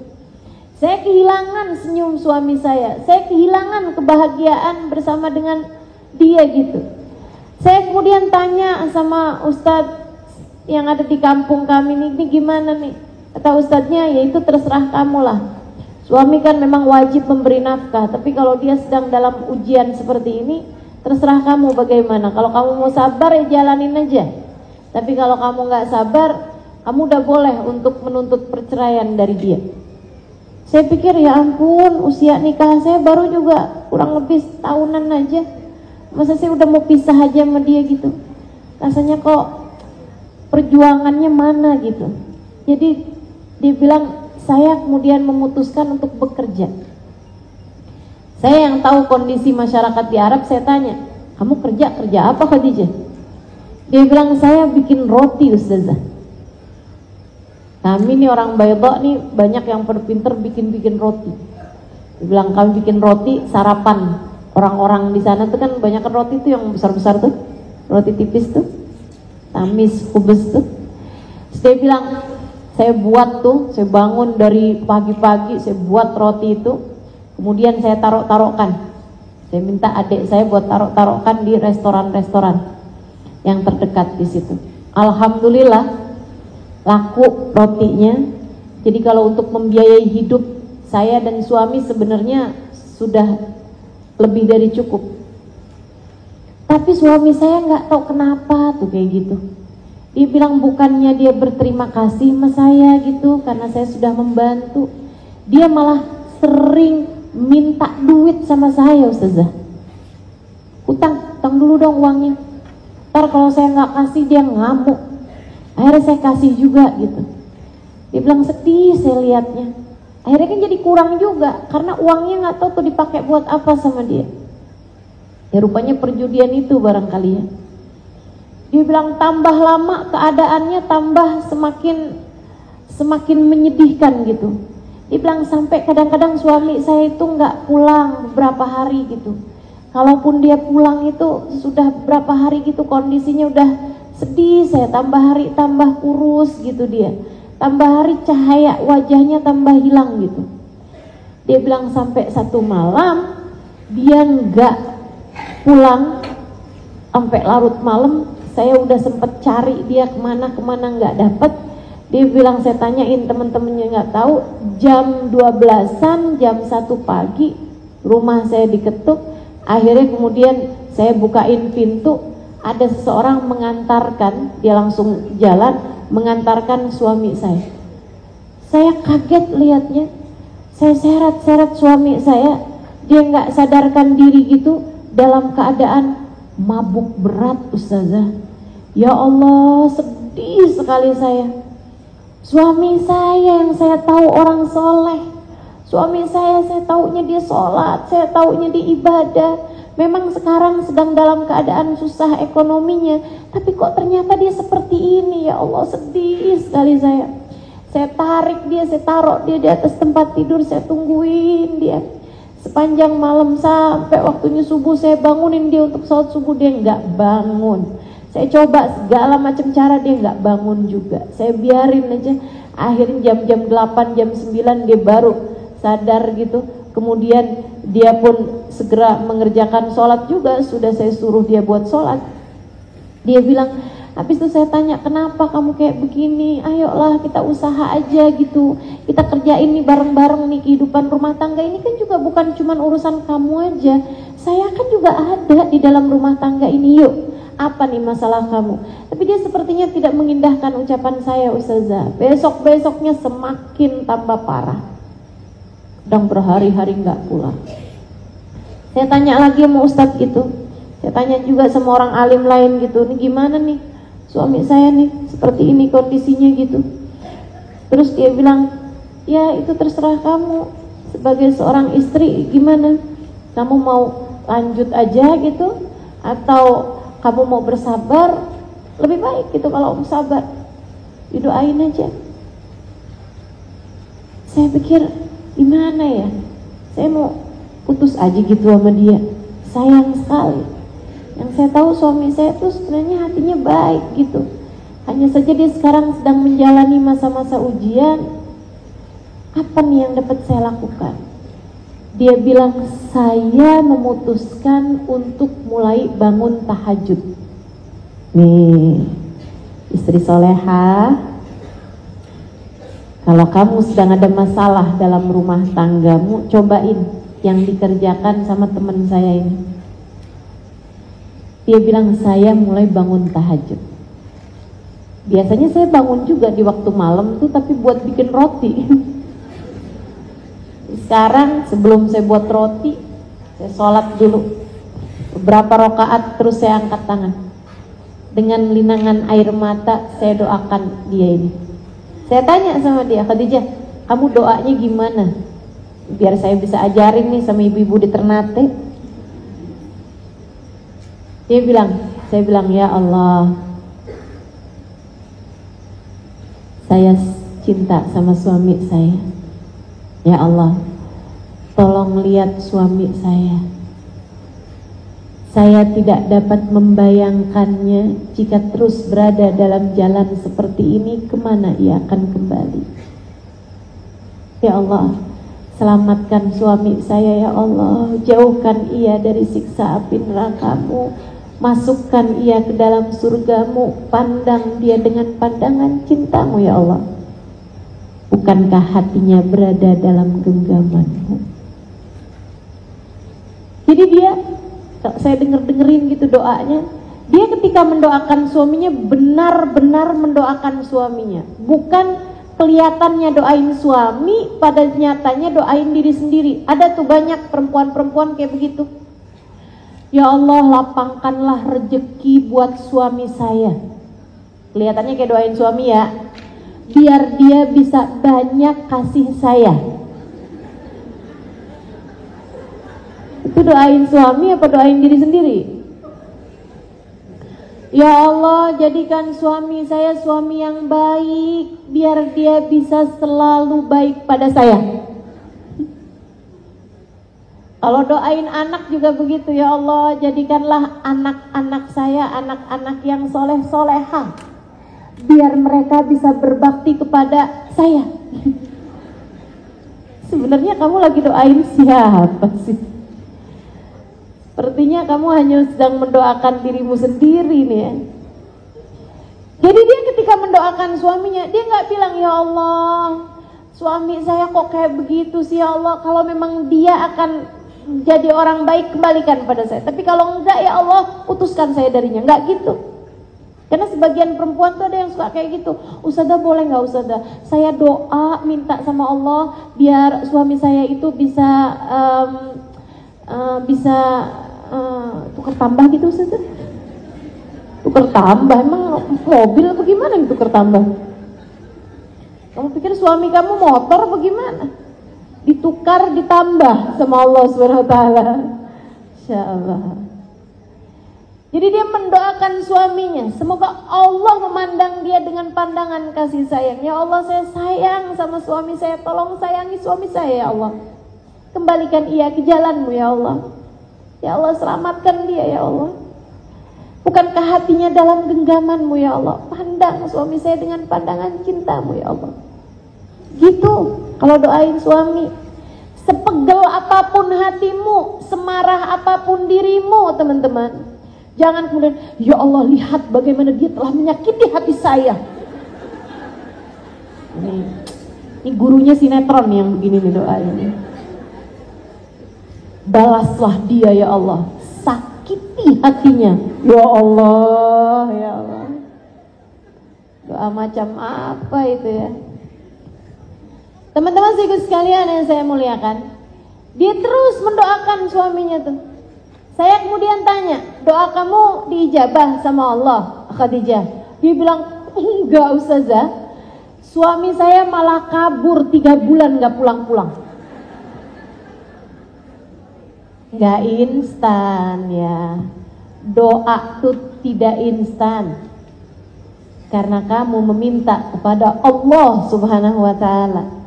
Saya kehilangan senyum suami saya kehilangan kebahagiaan bersama dengan dia gitu. Saya kemudian tanya sama ustadz yang ada di kampung kami ini gimana nih? Kata ustadznya, ya itu terserah kamu lah. Suami kan memang wajib memberi nafkah, tapi kalau dia sedang dalam ujian seperti ini, terserah kamu bagaimana. Kalau kamu mau sabar ya jalanin aja. Tapi kalau kamu nggak sabar, kamu udah boleh untuk menuntut perceraian dari dia. Saya pikir ya ampun, usia nikah saya baru juga kurang lebih tahunan aja. Masa saya udah mau pisah aja sama dia gitu. Rasanya kok perjuangannya mana gitu. Jadi dia bilang, saya kemudian memutuskan untuk bekerja. Saya yang tahu kondisi masyarakat di Arab, saya tanya, kamu kerja apa Khadijah? Dia bilang, saya bikin roti Ustazah. Kami nih orang Baydha nih banyak yang pinter bikin roti. Dia bilang, kami bikin roti sarapan. Orang-orang di sana tuh kan banyak roti tuh yang besar-besar tuh, roti tipis tuh, tamis, kubus tuh. Terus dia bilang, Saya buat tuh, saya bangun dari pagi-pagi, saya buat roti itu, kemudian saya taruh-taruhkan. Saya minta adik saya buat taruh-taruhkan di restoran-restoran yang terdekat di situ. Alhamdulillah laku rotinya. Jadi kalau untuk membiayai hidup saya dan suami sebenarnya sudah lebih dari cukup. Tapi suami saya nggak tahu kenapa tuh kayak gitu. Dia bilang bukannya dia berterima kasih sama saya gitu karena saya sudah membantu, dia malah sering minta duit sama saya, Ustazah. Utang dulu dong uangnya. Ntar kalau saya nggak kasih dia ngamuk. Akhirnya saya kasih juga gitu. Dia bilang sedih saya lihatnya. Akhirnya kan jadi kurang juga karena uangnya nggak tahu tuh dipakai buat apa sama dia. Ya rupanya perjudian itu barangkali ya. Dia bilang tambah lama keadaannya tambah semakin menyedihkan gitu. Dia bilang sampai kadang-kadang suami saya itu nggak pulang beberapa hari gitu. Kalaupun dia pulang itu sudah beberapa hari gitu kondisinya udah sedih, saya tambah hari tambah kurus gitu dia. Tambah hari cahaya wajahnya tambah hilang gitu. Dia bilang sampai satu malam dia nggak pulang sampai larut malam. Saya udah sempet cari dia kemana nggak dapet. Dia bilang saya tanyain temen-temennya nggak tahu. Jam 12-an, jam 1 pagi rumah saya diketuk. Akhirnya kemudian saya bukain pintu, ada seseorang mengantarkan, dia langsung jalan mengantarkan suami saya. Saya kaget lihatnya. Saya seret-seret suami saya, dia nggak sadarkan diri gitu dalam keadaan mabuk berat, Ustazah. Ya Allah, sedih sekali saya. Suami saya yang saya tahu orang soleh, suami saya taunya dia sholat, saya taunya dia ibadah. Memang sekarang sedang dalam keadaan susah ekonominya, tapi kok ternyata dia seperti ini. Ya Allah, sedih sekali saya. Saya tarik dia, saya taruh dia di atas tempat tidur, saya tungguin dia sepanjang malam sampai waktunya subuh. Saya bangunin dia untuk sholat subuh, dia nggak bangun. Saya coba segala macam cara, dia nggak bangun juga. Saya biarin aja. Akhirnya jam 8, jam 9 dia baru sadar gitu. Kemudian dia pun segera mengerjakan sholat juga. Sudah saya suruh dia buat sholat. Dia bilang, habis itu saya tanya, kenapa kamu kayak begini? Ayolah kita usaha aja gitu. Kita kerjain nih bareng-bareng nih, kehidupan rumah tangga ini kan juga bukan cuma urusan kamu aja. Saya kan juga ada di dalam rumah tangga ini, yuk. Apa nih masalah kamu? Tapi dia sepertinya tidak mengindahkan ucapan saya, Ustazah. Besok-besoknya semakin tambah parah. Sedang berhari-hari nggak pulang. Saya tanya lagi sama Ustadz gitu. Saya tanya juga sama orang alim lain gitu. Ini gimana nih? Suami saya nih seperti ini kondisinya gitu. Terus dia bilang, ya itu terserah kamu. Sebagai seorang istri gimana? Kamu mau lanjut aja gitu? Atau kamu mau bersabar? Lebih baik gitu kalau sabar, didoain aja. Saya pikir gimana ya, saya mau putus aja gitu sama dia. Sayang sekali. Yang saya tahu suami saya tuh sebenarnya hatinya baik gitu. Hanya saja dia sekarang sedang menjalani masa-masa ujian. Apa nih yang dapat saya lakukan? Dia bilang, saya memutuskan untuk mulai bangun tahajud. Nih, istri soleha, kalau kamu sedang ada masalah dalam rumah tanggamu, cobain yang dikerjakan sama teman saya ini. Dia bilang, saya mulai bangun tahajud. Biasanya saya bangun juga di waktu malam tuh, tapi buat bikin roti. Sekarang sebelum saya buat roti, saya sholat dulu beberapa rakaat, terus saya angkat tangan. Dengan linangan air mata saya doakan dia ini. Saya tanya sama dia, Khadijah, kamu doanya gimana? Biar saya bisa ajarin nih sama ibu-ibu di Ternate. Saya bilang, ya Allah, saya cinta sama suami saya. Ya Allah, tolong lihat suami saya. Saya tidak dapat membayangkannya jika terus berada dalam jalan seperti ini, kemana ia akan kembali. Ya Allah, selamatkan suami saya ya Allah, jauhkan ia dari siksa api neraka-Mu, masukkan ia ke dalam surga-Mu, pandang dia dengan pandangan cinta-Mu ya Allah. Bukankah hatinya berada dalam genggaman-Mu? Jadi dia, saya dengerin gitu doanya, dia ketika mendoakan suaminya benar-benar mendoakan suaminya, bukan kelihatannya doain suami, pada nyatanya doain diri sendiri. Ada tuh banyak perempuan-perempuan kayak begitu. Ya Allah, lapangkanlah rezeki buat suami saya. Kelihatannya kayak doain suami ya, biar dia bisa banyak kasih saya. Itu doain suami apa doain diri sendiri? Ya Allah, jadikan suami saya suami yang baik, biar dia bisa selalu baik pada saya. Kalau doain anak juga begitu, ya Allah, jadikanlah anak-anak saya anak-anak yang soleh-solehah, biar mereka bisa berbakti kepada saya. Sebenarnya kamu lagi doain siapa sih? Sepertinya kamu hanya sedang mendoakan dirimu sendiri nih ya. Jadi dia ketika mendoakan suaminya, dia nggak bilang, ya Allah, suami saya kok kayak begitu sih ya Allah, kalau memang dia akan jadi orang baik kembalikan pada saya, tapi kalau enggak ya Allah putuskan saya darinya. Nggak gitu. Karena sebagian perempuan tuh ada yang suka kayak gitu. Ustazah boleh nggak ustazah, saya doa minta sama Allah biar suami saya itu bisa tukar tambah gitu ustazah. Tukar tambah, emang mobil apa gimana gitu tukar tambah? Kamu pikir suami kamu motor bagaimana? Ditukar ditambah sama Allah SWT. Insyaallah. Jadi dia mendoakan suaminya, semoga Allah memandang dia dengan pandangan kasih sayang. Ya Allah, saya sayang sama suami saya, tolong sayangi suami saya ya Allah. Kembalikan ia ke jalan-Mu ya Allah. Ya Allah, selamatkan dia ya Allah. Bukankah hatinya dalam genggaman-Mu ya Allah? Pandang suami saya dengan pandangan cinta-Mu ya Allah. Gitu kalau doain suami. Sepegel apapun hatimu, semarah apapun dirimu teman-teman, jangan kemudian, ya Allah lihat bagaimana dia telah menyakiti hati saya. Ini gurunya sinetron yang begini nih doanya. Balaslah dia ya Allah, sakiti hatinya. Ya Allah, ya Allah. Doa macam apa itu ya? Teman-teman sekalian yang saya muliakan, dia terus mendoakan suaminya tuh. Saya kemudian tanya, doa kamu diijabah sama Allah, Khadijah? Dia bilang, enggak ustazah, suami saya malah kabur 3 bulan gak pulang-pulang. Gak instan ya, doa tuh tidak instan, karena kamu meminta kepada Allah Subhanahu wa ta'ala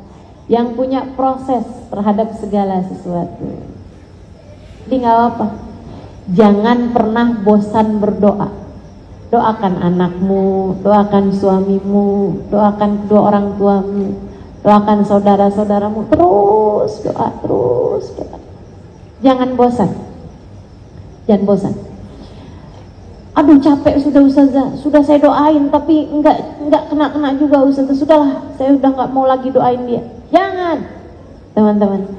yang punya proses terhadap segala sesuatu. Jadi gak apa-apa, jangan pernah bosan berdoa. Doakan anakmu, doakan suamimu, doakan kedua orang tuamu, doakan saudara-saudaramu, terus doa, terus doa. Jangan bosan. Jangan bosan. Aduh capek sudah ustazah, sudah saya doain tapi enggak kena juga ustazah, sudahlah saya udah enggak mau lagi doain dia. Jangan, teman-teman.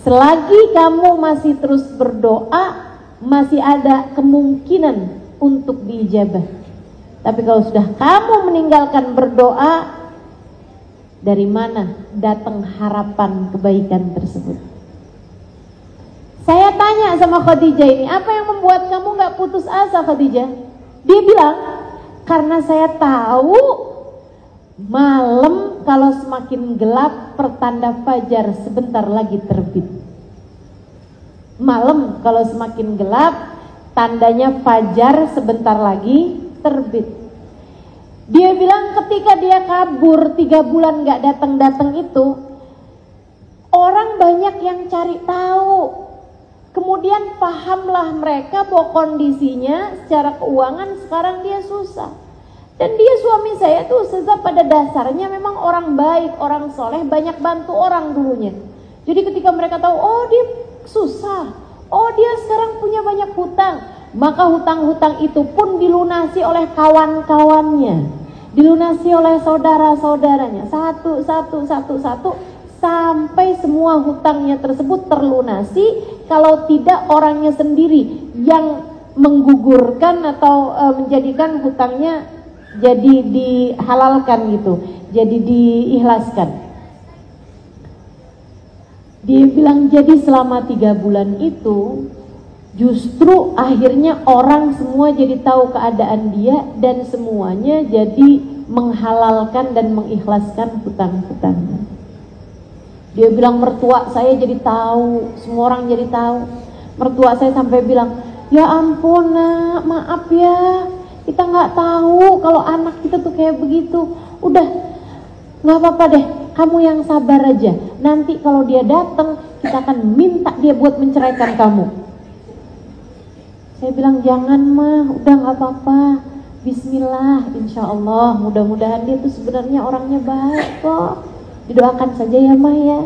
Selagi kamu masih terus berdoa, masih ada kemungkinan untuk diijabah. Tapi kalau sudah kamu meninggalkan berdoa, dari mana datang harapan kebaikan tersebut? Saya tanya sama Khadijah ini, apa yang membuat kamu gak putus asa Khadijah? Dia bilang, karena saya tahu malam kalau semakin gelap pertanda fajar sebentar lagi terbit. Malam kalau semakin gelap tandanya fajar sebentar lagi terbit. Dia bilang ketika dia kabur 3 bulan gak datang-datang itu, orang banyak yang cari tahu Kemudian pahamlah mereka bahwa kondisinya secara keuangan sekarang dia susah. Dan dia suami saya tuh Ustazah pada dasarnya memang orang baik, orang soleh, banyak bantu orang dulunya. Jadi ketika mereka tahu, oh dia susah, oh dia sekarang punya banyak hutang, maka hutang-hutang itu pun dilunasi oleh kawan-kawannya, dilunasi oleh saudara-saudaranya, satu, sampai semua hutangnya tersebut terlunasi. Kalau tidak orangnya sendiri yang menggugurkan atau menjadikan hutangnya jadi dihalalkan gitu, jadi diikhlaskan. Dia bilang jadi selama 3 bulan itu justru akhirnya orang semua jadi tahu keadaan dia dan semuanya jadi menghalalkan dan mengikhlaskan hutang-hutangnya. Dia bilang mertua saya jadi tahu, semua orang jadi tahu. Mertua saya sampai bilang, ya ampun nak, maaf ya, kita nggak tahu kalau anak kita tuh kayak begitu. Udah, nggak apa-apa deh, kamu yang sabar aja. Nanti kalau dia datang, kita akan minta dia buat menceraikan kamu. Saya bilang jangan mah, udah nggak apa-apa. Bismillah, insya Allah, mudah-mudahan dia tuh sebenarnya orangnya baik kok. Didoakan saja ya mah ya.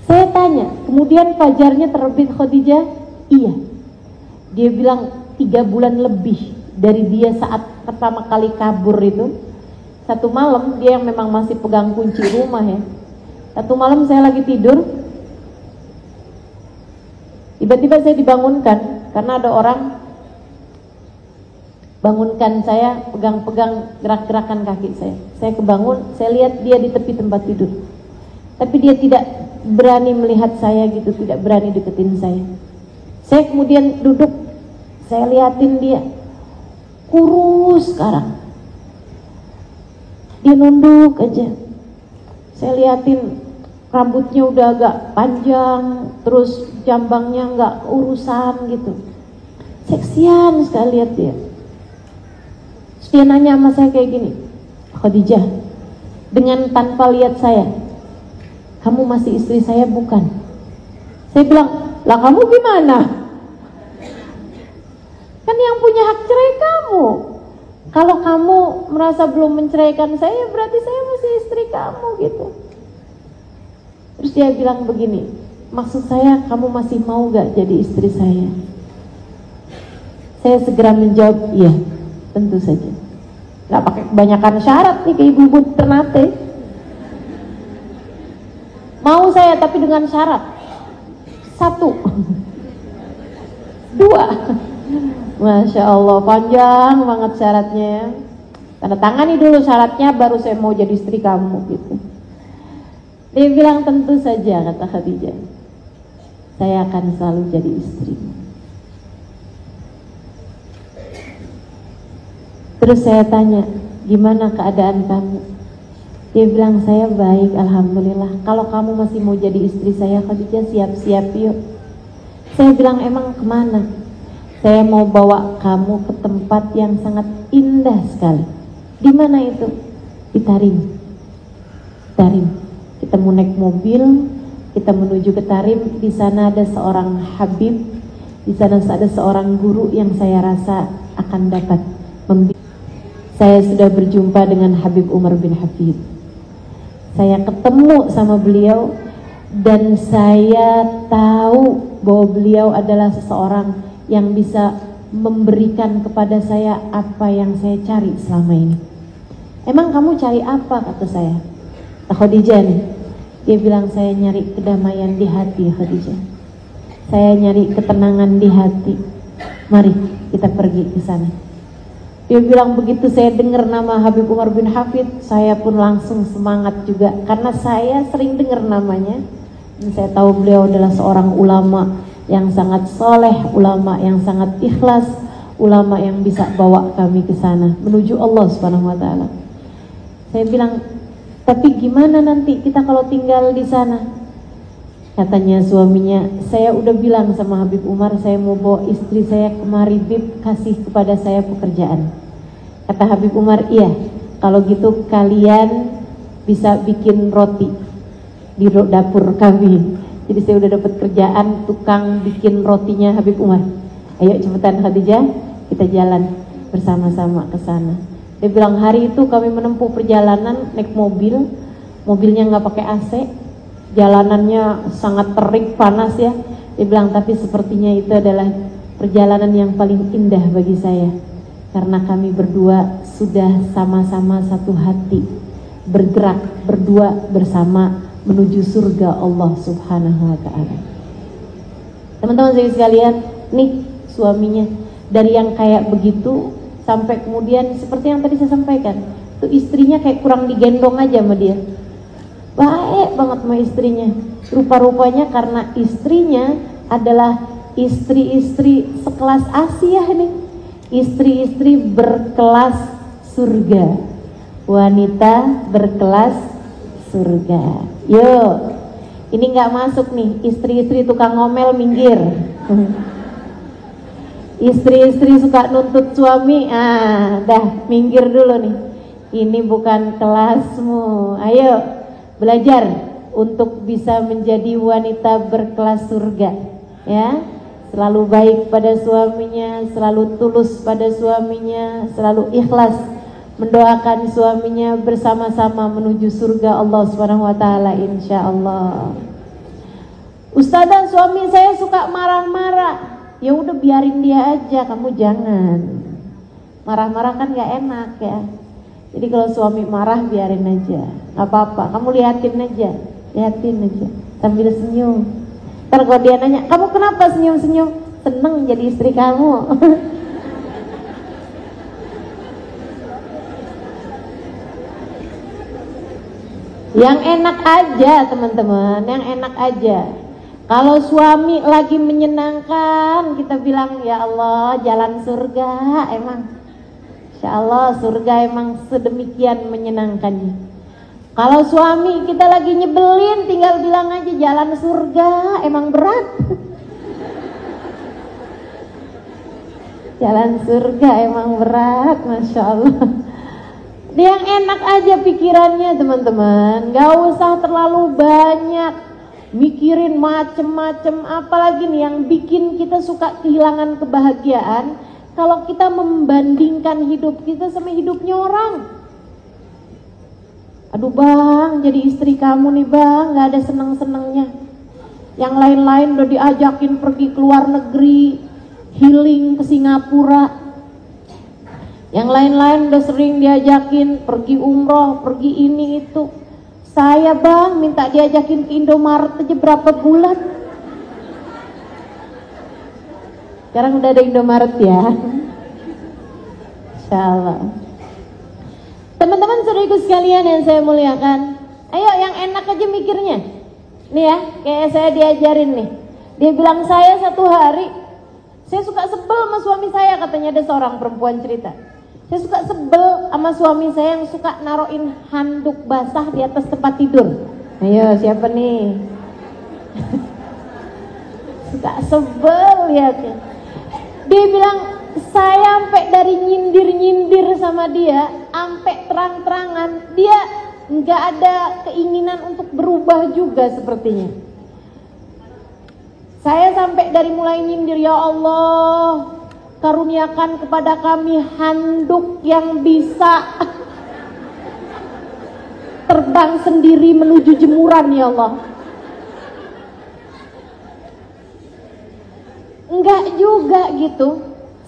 Saya tanya, kemudian fajarnya terbit Khadijah? Iya. Dia bilang 3 bulan lebih dari dia saat pertama kali kabur itu. Satu malam dia yang memang masih pegang kunci rumah ya. Satu malam saya lagi tidur, tiba-tiba saya dibangunkan karena ada orang bangunkan saya, pegang-pegang gerak-gerakan kaki saya. Saya kebangun, saya lihat dia di tepi tempat tidur. Tapi dia tidak berani melihat saya gitu, tidak berani deketin saya. Saya kemudian duduk, saya liatin dia, kurus sekarang. Dia nunduk aja. Saya liatin rambutnya udah agak panjang, terus jambangnya nggak urusan gitu. Seksian sekali lihat dia. Dia nanya sama saya kayak gini, Khadijah, dengan tanpa lihat saya, kamu masih istri saya bukan? Saya bilang, lah kamu gimana? Kan yang punya hak cerai kamu. Kalau kamu merasa belum menceraikan saya, berarti saya masih istri kamu gitu. Terus dia bilang begini, maksud saya kamu masih mau gak jadi istri saya? Saya segera menjawab, iya. Tentu saja. Gak pakai kebanyakan syarat nih ke ibu-ibu Ternate. Mau saya tapi dengan syarat 1, 2. Masya Allah panjang banget syaratnya. Tanda tangani dulu syaratnya baru saya mau jadi istri kamu gitu. Dia bilang tentu saja, kata Khadijah, saya akan selalu jadi istrimu. Terus saya tanya, gimana keadaan kamu? Dia bilang, saya baik, alhamdulillah. Kalau kamu masih mau jadi istri saya, Khadijah, siap-siap yuk. Saya bilang, emang kemana? Saya mau bawa kamu ke tempat yang sangat indah sekali. Di mana itu? Di Tarim. Tarim. Kita mau naik mobil, kita menuju ke Tarim. Di sana ada seorang habib, di sana ada seorang guru yang saya rasa akan dapat membimbing. Saya sudah berjumpa dengan Habib Umar bin Hafid. Saya ketemu sama beliau dan saya tahu bahwa beliau adalah seseorang yang bisa memberikan kepada saya apa yang saya cari selama ini. Emang kamu cari apa, kata saya? Khadijah nih. Dia bilang, saya nyari kedamaian di hati, Khadijah. Saya nyari ketenangan di hati. Mari kita pergi ke sana. Dia bilang begitu saya dengar nama Habib Umar bin Hafid, saya pun langsung semangat juga karena saya sering dengar namanya dan saya tahu beliau adalah seorang ulama yang sangat soleh, ulama yang sangat ikhlas, ulama yang bisa bawa kami ke sana menuju Allah Subhanahu wa taala. Saya bilang, tapi gimana nanti kita kalau tinggal di sana? Katanya suaminya, saya udah bilang sama Habib Umar, saya mau bawa istri saya kemari, Bib, kasih kepada saya pekerjaan. Kata Habib Umar, iya, kalau gitu kalian bisa bikin roti di dapur kami. Jadi saya udah dapat kerjaan tukang bikin rotinya Habib Umar. Ayo cepetan Khadijah, kita jalan bersama-sama ke sana. Dia bilang hari itu kami menempuh perjalanan naik mobil, mobilnya nggak pakai AC, jalanannya sangat terik panas ya. Dia bilang tapi sepertinya itu adalah perjalanan yang paling indah bagi saya, karena kami berdua sudah sama-sama satu hati, bergerak berdua bersama menuju surga Allah Subhanahu wa Ta'ala. Teman-teman saya sekalian, nih suaminya dari yang kayak begitu sampai kemudian seperti yang tadi saya sampaikan, tuh istrinya kayak kurang digendong aja sama dia. Baik banget sama istrinya. Rupa-rupanya karena istrinya adalah istri-istri sekelas Asia nih, istri-istri berkelas surga, wanita berkelas surga. Yuk, ini nggak masuk nih, istri-istri tukang ngomel minggir. Istri-istri suka nuntut suami, dah minggir dulu nih. Ini bukan kelasmu. Ayo belajar untuk bisa menjadi wanita berkelas surga, ya. Selalu baik pada suaminya, selalu tulus pada suaminya, selalu ikhlas mendoakan suaminya, bersama-sama menuju surga Allah Subhanahu wa Ta'ala insyaallah. Ustazah, suami saya suka marah-marah. Ya udah biarin dia aja, kamu jangan. Marah-marah kan gak enak ya. Jadi kalau suami marah biarin aja, gak apa-apa, kamu liatin aja sambil senyum. Ntar kalau dia nanya, kamu kenapa senyum-senyum? Seneng jadi istri kamu. Yang enak aja teman-teman, yang enak aja. Kalau suami lagi menyenangkan, kita bilang ya Allah jalan surga emang. Insya Allah surga emang sedemikian menyenangkannya. Kalau suami kita lagi nyebelin, tinggal bilang aja jalan surga emang berat. Jalan surga emang berat, Masya Allah. Yang enak aja pikirannya teman-teman, gak usah terlalu banyak mikirin macem-macem. Apalagi nih yang bikin kita suka kehilangan kebahagiaan, kalau kita membandingkan hidup kita sama hidupnya orang. Aduh bang, jadi istri kamu nih bang, gak ada seneng-senengnya. Yang lain-lain udah diajakin pergi ke luar negeri, healing ke Singapura. Yang lain-lain udah sering diajakin pergi umroh, pergi ini itu. Saya bang minta diajakin ke Indomaret aja berapa bulan. Sekarang udah ada Indomaret ya. Insyaallah. Teman-teman saudariku sekalian yang saya muliakan, ayo yang enak aja mikirnya. Nih ya, kayak saya diajarin nih. Dia bilang saya satu hari, saya suka sebel sama suami saya, katanya ada seorang perempuan cerita. Saya suka sebel sama suami saya yang suka naruhin handuk basah di atas tempat tidur. Ayo siapa nih? Suka sebel lihatnya. Dia bilang saya sampai dari nyindir-nyindir sama dia, sampai terang-terangan dia nggak ada keinginan untuk berubah juga sepertinya. Saya sampai dari mulai nyindir, ya Allah karuniakan kepada kami handuk yang bisa terbang sendiri menuju jemuran ya Allah. Enggak juga gitu.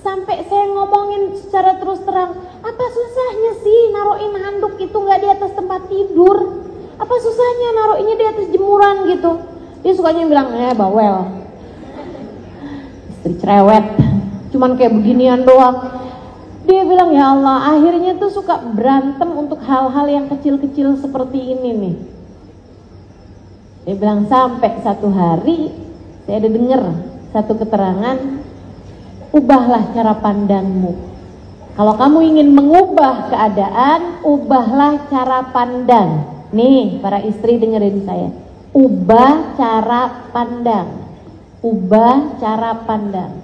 Sampai saya ngomongin secara terus terang, apa susahnya sih naruhin handuk itu nggak di atas tempat tidur? Apa susahnya naruhinnya di atas jemuran gitu? Dia sukanya bilang, bawel, istri cerewet, cuman kayak beginian doang. Dia bilang ya Allah, akhirnya tuh suka berantem untuk hal-hal yang kecil-kecil seperti ini nih. Dia bilang sampai satu hari saya ada denger satu keterangan, ubahlah cara pandangmu. Kalau kamu ingin mengubah keadaan, ubahlah cara pandang. Nih para istri dengerin saya, ubah cara pandang. Ubah cara pandang.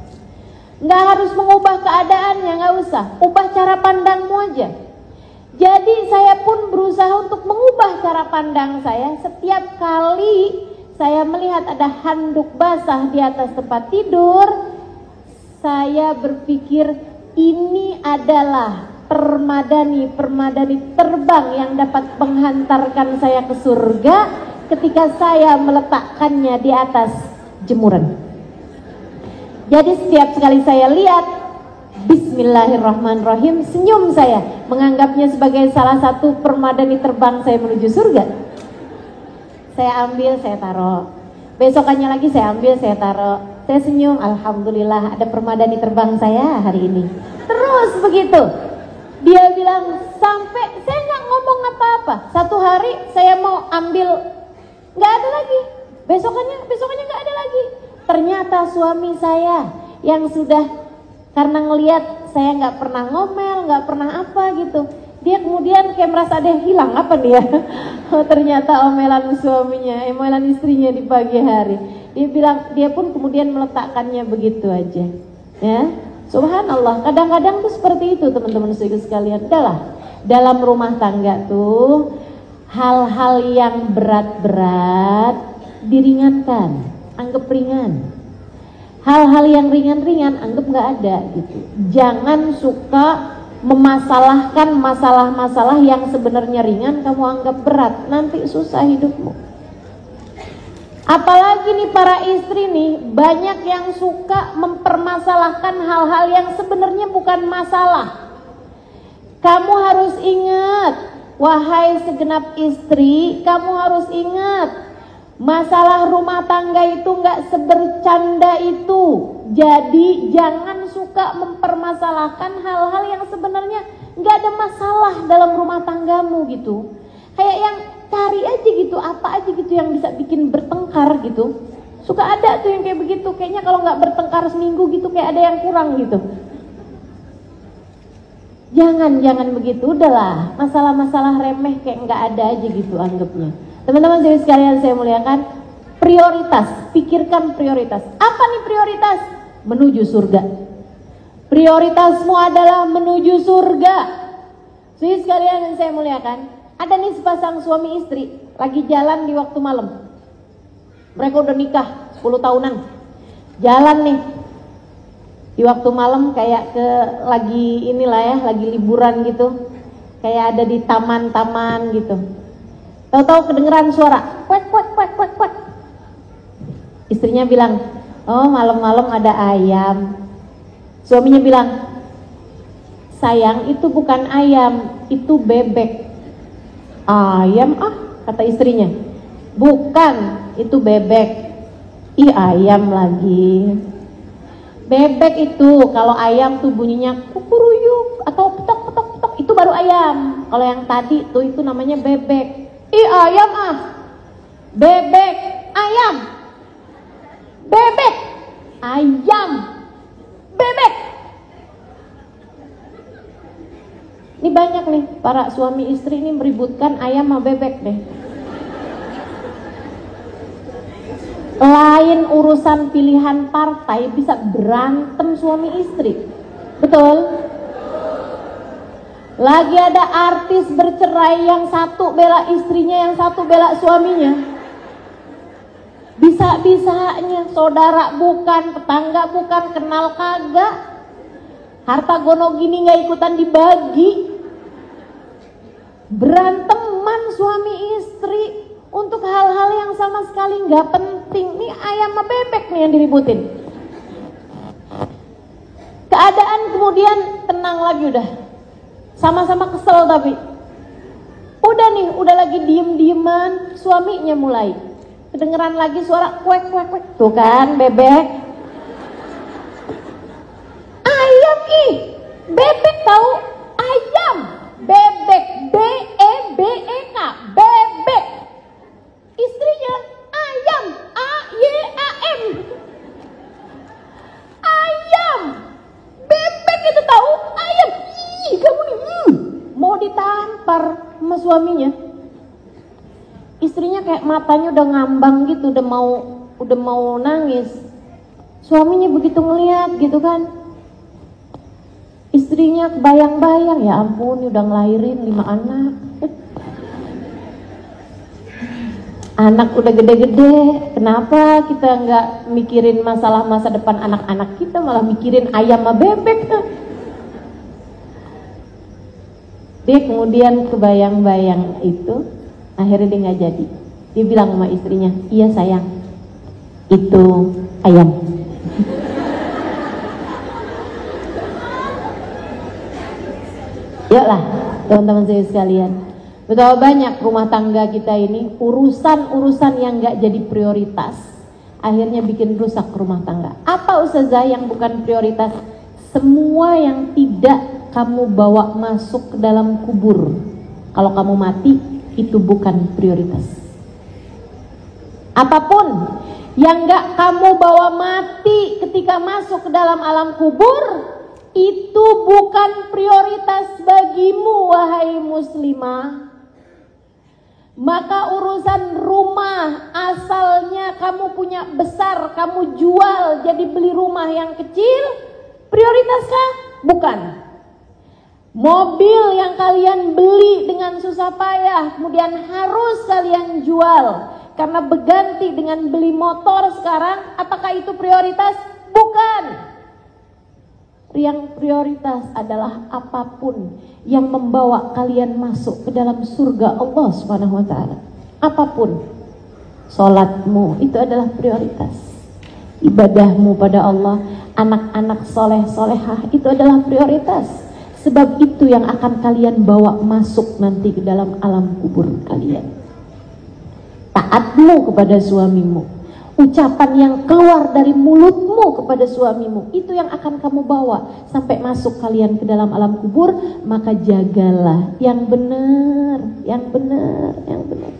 Nggak harus mengubah keadaannya, nggak usah. Ubah cara pandangmu aja. Jadi saya pun berusaha untuk mengubah cara pandang saya. Setiap kali saya melihat ada handuk basah di atas tempat tidur. Saya berpikir ini adalah permadani terbang yang dapat menghantarkan saya ke surga ketika saya meletakkannya di atas jemuran. Jadi setiap sekali saya lihat, bismillahirrahmanirrahim, senyum saya, menganggapnya sebagai salah satu permadani terbang saya menuju surga. Saya ambil, saya taruh. Besokannya lagi saya ambil, saya taruh. Saya senyum, alhamdulillah ada permadani terbang saya hari ini. Terus begitu. Dia bilang, sampai saya nggak ngomong apa-apa. Satu hari saya mau ambil, nggak ada lagi. Besokannya nggak ada lagi. Ternyata suami saya yang sudah, karena ngelihat saya nggak pernah ngomel, nggak pernah apa gitu, dia kemudian kayak merasa ada yang hilang apa dia. Oh, ternyata omelan suaminya, omelan istrinya di pagi hari. Dia bilang, dia pun kemudian meletakkannya begitu aja. Ya, subhanallah. Kadang-kadang tuh seperti itu teman-teman sekalian. Udahlah, dalam rumah tangga tuh hal-hal yang berat-berat diringankan, anggap ringan. Hal-hal yang ringan-ringan anggap nggak ada gitu. Jangan suka memasalahkan masalah-masalah yang sebenarnya ringan kamu anggap berat, nanti susah hidupmu. Apalagi nih para istri nih, banyak yang suka mempermasalahkan hal-hal yang sebenarnya bukan masalah. Kamu harus ingat, wahai segenap istri, kamu harus ingat, masalah rumah tangga itu nggak sebercanda itu. Jadi jangan suka mempermasalahkan hal-hal yang sebenarnya nggak ada masalah dalam rumah tanggamu gitu. Kayak yang cari aja gitu, apa aja gitu yang bisa bikin bertengkar gitu. Suka ada tuh yang kayak begitu, kayaknya kalau nggak bertengkar seminggu gitu kayak ada yang kurang gitu. Jangan begitu, udahlah, masalah-masalah remeh kayak nggak ada aja gitu anggapnya. Teman-teman sekalian saya muliakan, prioritas, pikirkan prioritas. Apa nih prioritas? Menuju surga. Prioritasmu adalah menuju surga. Jadi sekalian saya muliakan, ada nih sepasang suami istri lagi jalan di waktu malam. Mereka udah nikah 10 tahunan. Jalan nih di waktu malam kayak ke lagi inilah ya, lagi liburan gitu. Kayak ada di taman-taman gitu. Tahu-tahu kedengeran suara kuek kuek kuek kuek kuek. Istrinya bilang, "Oh, malam-malam ada ayam." Suaminya bilang, "Sayang, itu bukan ayam, itu bebek." "Ayam ah," kata istrinya. "Bukan, itu bebek." "Ih, ayam lagi." Bebek itu, kalau ayam tuh bunyinya kukuruyuk atau petok petok petok, itu baru ayam. Kalau yang tadi tuh itu namanya bebek. "Ih, ayam ah." "Bebek, ayam." "Bebek, ayam." "Bebek." Ini banyak nih para suami istri ini meributkan ayam sama bebek deh. Lain urusan pilihan partai bisa berantem suami istri. Betul? Lagi ada artis bercerai, yang satu bela istrinya, yang satu bela suaminya. Bisa-bisanya saudara bukan, tetangga bukan, kenal kagak, harta gono gini gak ikutan dibagi. Beranteman suami istri untuk hal-hal yang sama sekali nggak penting. Nih ayam sama bebek nih yang diributin. Keadaan kemudian tenang lagi udah. Sama-sama kesel tapi. Udah nih, udah lagi diem-dieman, suaminya mulai. Kedengeran lagi suara kuek kuek kuek. Tuh kan bebek. Ayam ih, bebek tahu, ayam. Bebek, B-E-B-E-K, bebek. Istrinya ayam, A-Y-A-M. Ayam, bebek itu tahu, ayam. Ih, kamu nih, mau ditampar sama suaminya. Istrinya kayak matanya udah ngambang gitu, udah mau nangis. Suaminya begitu ngeliat gitu kan. Istrinya kebayang-bayang, ya ampun udah ngelahirin 5 anak. Anak udah gede-gede, kenapa kita nggak mikirin masalah masa depan anak-anak kita, malah mikirin ayam sama bebek? Dia kemudian kebayang-bayang itu, akhirnya dia nggak jadi. Dia bilang sama istrinya, iya sayang, itu ayam. Yuklah teman-teman saya sekalian, betapa banyak rumah tangga kita ini urusan-urusan yang nggak jadi prioritas, akhirnya bikin rusak rumah tangga. Apa ustazah yang bukan prioritas? Semua yang tidak kamu bawa masuk ke dalam kubur, kalau kamu mati, itu bukan prioritas. Apapun yang nggak kamu bawa mati ketika masuk ke dalam alam kubur, itu bukan prioritas bagimu, wahai muslimah. Maka urusan rumah asalnya kamu punya besar, kamu jual jadi beli rumah yang kecil, prioritaskah? Bukan. Mobil yang kalian beli dengan susah payah, kemudian harus kalian jual karena berganti dengan beli motor sekarang, apakah itu prioritas? Bukan. Yang prioritas adalah apapun yang membawa kalian masuk ke dalam surga Allah Subhanahu wa taala. Apapun. Salatmu itu adalah prioritas. Ibadahmu pada Allah, anak-anak soleh solehah itu adalah prioritas. Sebab itu yang akan kalian bawa masuk nanti ke dalam alam kubur kalian. Taatmu kepada suamimu, ucapan yang keluar dari mulutmu kepada suamimu, itu yang akan kamu bawa sampai masuk kalian ke dalam alam kubur. Maka jagalah yang benar, yang benar, yang benar.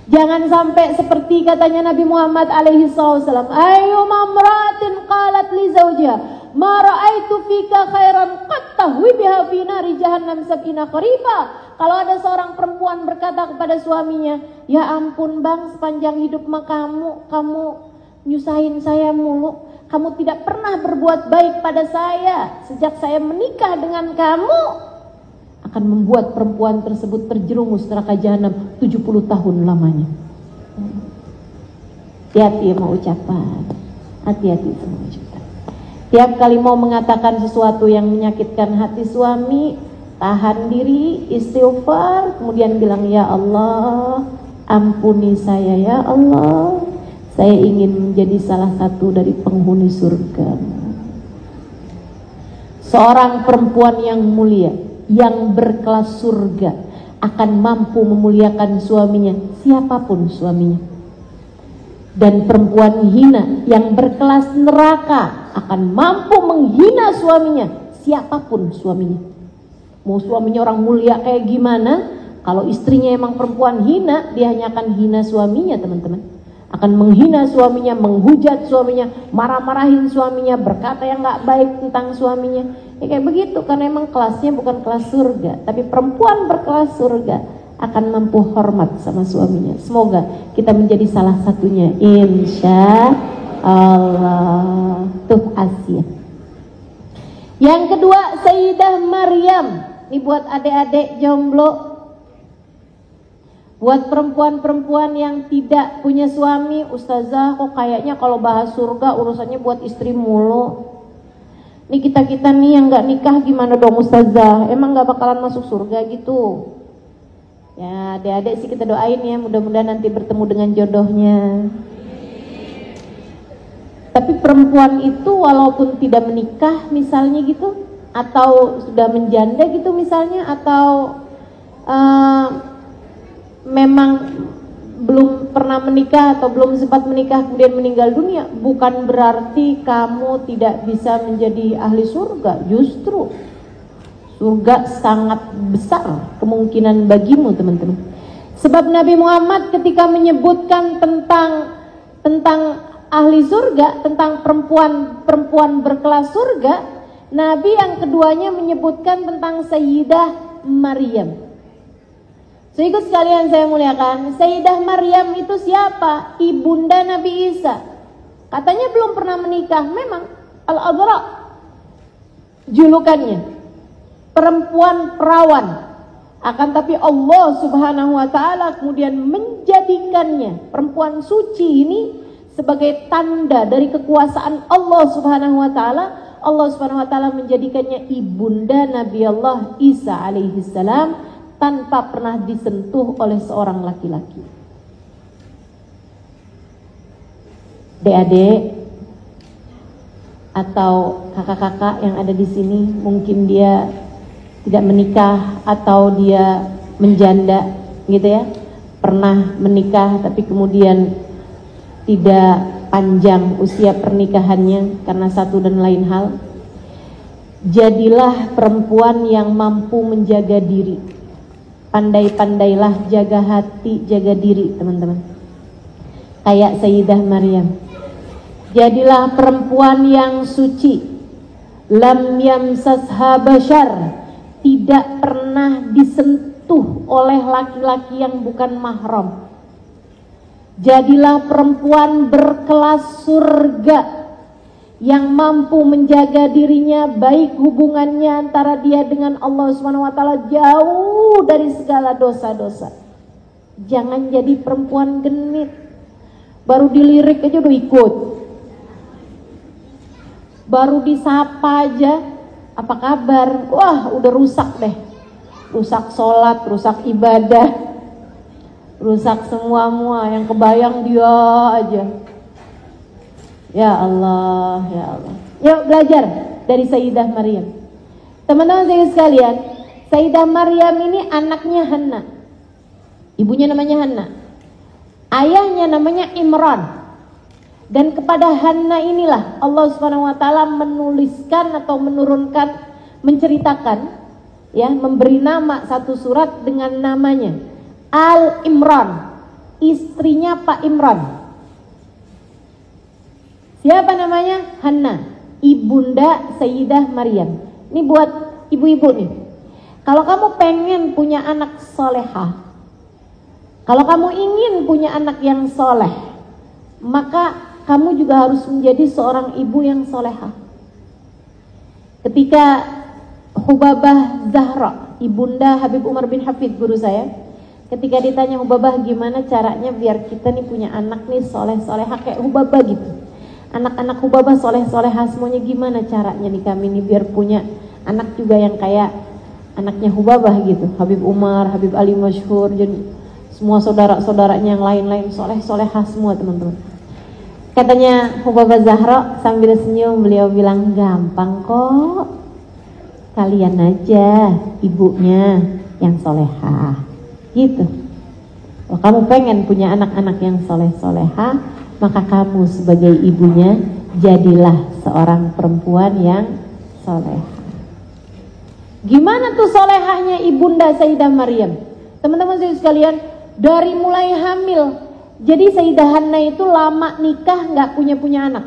Jangan sampai seperti katanya Nabi Muhammad alaihi wasallam, ayyuma imra'atin qalat li zawjiha ma ra'aitu fika khairan qad tahwi biha fi nari jahannam sab'ina kharifa. Kalau ada seorang perempuan berkata kepada suaminya, ya ampun bang, sepanjang hidup mah kamu nyusahin saya mulu, kamu tidak pernah berbuat baik pada saya. Sejak saya menikah dengan kamu, akan membuat perempuan tersebut terjerumus neraka jahanam 70 tahun lamanya. Hati-hati sama ucapan, hati-hati sama ucapan. Tiap kali mau mengatakan sesuatu yang menyakitkan hati suami, tahan diri, istighfar, kemudian bilang, ya Allah, ampuni saya ya Allah, saya ingin menjadi salah satu dari penghuni surga. Seorang perempuan yang mulia, yang berkelas surga, akan mampu memuliakan suaminya, siapapun suaminya. Dan perempuan hina yang berkelas neraka akan mampu menghina suaminya, siapapun suaminya. Mau suaminya orang mulia kayak gimana, kalau istrinya emang perempuan hina, dia hanya akan hina suaminya, teman-teman. Akan menghina suaminya, menghujat suaminya, marah-marahin suaminya, berkata yang gak baik tentang suaminya. Ya kayak begitu, karena emang kelasnya bukan kelas surga. Tapi perempuan berkelas surga akan mampu hormat sama suaminya. Semoga kita menjadi salah satunya, insya Allah. Tuh Asia. Yang kedua, Sayyidah Maryam. Ini buat adik-adik jomblo, buat perempuan-perempuan yang tidak punya suami. Ustazah, kok kayaknya kalau bahas surga urusannya buat istri mulu. Nih kita-kita nih yang gak nikah gimana dong Ustazah? Emang gak bakalan masuk surga gitu? Ya adik-adik sih kita doain ya, mudah-mudahan nanti bertemu dengan jodohnya. Tapi perempuan itu walaupun tidak menikah misalnya gitu, atau sudah menjanda gitu misalnya, atau memang belum pernah menikah atau belum sempat menikah kemudian meninggal dunia, bukan berarti kamu tidak bisa menjadi ahli surga. Justru surga sangat besar kemungkinan bagimu, teman-teman. Sebab Nabi Muhammad ketika menyebutkan tentang ahli surga, tentang perempuan berkelas surga, Nabi yang keduanya menyebutkan tentang Sayyidah Maryam. Sehingga sekalian saya muliakan, Sayyidah Maryam itu siapa? Ibunda Nabi Isa. Katanya belum pernah menikah, memang Al-Adra julukannya, perempuan perawan. Akan tapi Allah Subhanahu wa taala kemudian menjadi menjadikannya perempuan suci ini sebagai tanda dari kekuasaan Allah Subhanahu wa taala. Allah Subhanahu wa taala menjadikannya ibunda Nabi Allah Isa alaihi salam tanpa pernah disentuh oleh seorang laki-laki. Adik-adik atau kakak-kakak yang ada di sini, mungkin dia tidak menikah atau dia menjanda gitu ya, pernah menikah tapi kemudian tidak panjang usia pernikahannya karena satu dan lain hal. Jadilah perempuan yang mampu menjaga diri. Pandai-pandailah jaga hati, jaga diri, teman-teman. Kayak Sayyidah Maryam. Jadilah perempuan yang suci. Lam yamsasha bashar, tidak pernah disentuh oleh laki-laki yang bukan mahram. Jadilah perempuan berkelas surga yang mampu menjaga dirinya, baik hubungannya antara dia dengan Allah Subhanahu wa taala jauh dari segala dosa-dosa. Jangan jadi perempuan genit. Baru dilirik aja udah ikut. Baru disapa aja, apa kabar? Wah, udah rusak deh. Rusak sholat, rusak ibadah, rusak semua yang kebayang dia aja. Ya Allah, ya Allah. Yuk belajar dari Sayyidah Maryam. Teman-teman saya sekalian, Sayyidah Maryam ini anaknya Hanna. Ibunya namanya Hanna. Ayahnya namanya Imran. Dan kepada Hanna inilah Allah Subhanahu wa taala menuliskan atau menurunkan, menceritakan ya, memberi nama satu surat dengan namanya Al-Imran, istrinya Pak Imran. Siapa namanya? Hanna, ibunda Sayyidah Maryam. Ini buat ibu-ibu nih. Kalau kamu pengen punya anak solehah, kalau kamu ingin punya anak yang soleh, maka kamu juga harus menjadi seorang ibu yang solehah. Ketika Hubabah Zahra, ibunda Habib Umar bin Hafid, guru saya, ketika ditanya Hubabah gimana caranya biar kita nih punya anak nih soleh-solehah kayak Hubabah gitu. Anak-anak Hubabah soleh-solehah semuanya, gimana caranya nih kami nih biar punya anak juga yang kayak anaknya Hubabah gitu. Habib Umar, Habib Ali Masyhur, jadi semua saudara-saudaranya yang lain-lain soleh-solehah semua, teman-teman. Katanya Hubabah Zahra sambil senyum, beliau bilang, gampang kok, kalian aja ibunya yang solehah gitu. Kalau kamu pengen punya anak-anak yang soleh-solehah, maka kamu sebagai ibunya jadilah seorang perempuan yang solehah. Gimana tuh solehahnya ibunda Sayyidah Maryam? Teman-teman saya sekalian, dari mulai hamil. Jadi Sayyidah Hanna itu lama nikah nggak punya anak.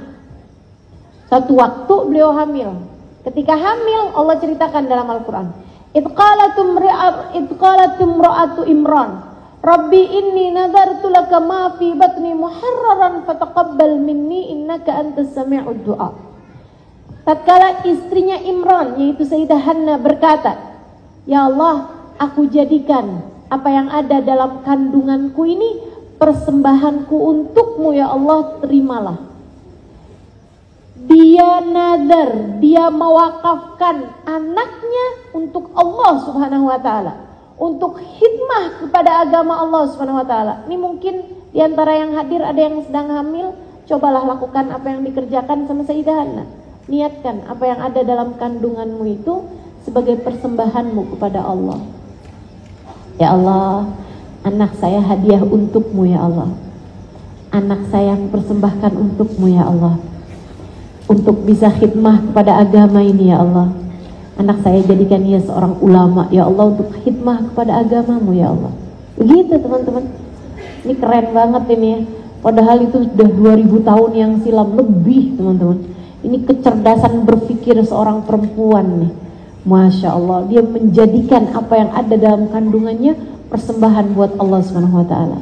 Satu waktu beliau hamil. Ketika hamil, Allah ceritakan dalam Al-Quran. Idh qalat imra'atu Imran, Rabbi inni nadartu laka ma fi batni muharraran fataqabbal minni innaka antas sami'ud du'a. Tatkala istrinya Imran, yaitu Sayyidah Hanna, berkata, ya Allah, aku jadikan apa yang ada dalam kandunganku ini persembahanku untukmu, ya Allah, terimalah. Dia nadar, dia mewakafkan anaknya untuk Allah Subhanahu wa taala, untuk khidmah kepada agama Allah Subhanahu wa taala. Ini mungkin diantara yang hadir ada yang sedang hamil, cobalah lakukan apa yang dikerjakan sama Sayyidah Hanna. Niatkan apa yang ada dalam kandunganmu itu sebagai persembahanmu kepada Allah. Ya Allah, anak saya hadiah untukmu ya Allah. Anak saya persembahkan untukmu ya Allah, untuk bisa khidmah kepada agama ini ya Allah. Anak saya jadikan dia seorang ulama ya Allah, untuk khidmah kepada agamamu ya Allah. Begitu teman-teman. Ini keren banget ini ya. Padahal itu sudah 2000 tahun yang silam lebih, teman-teman. Ini kecerdasan berpikir seorang perempuan nih. Masya Allah, dia menjadikan apa yang ada dalam kandungannya persembahan buat Allah Subhanahu wa taala.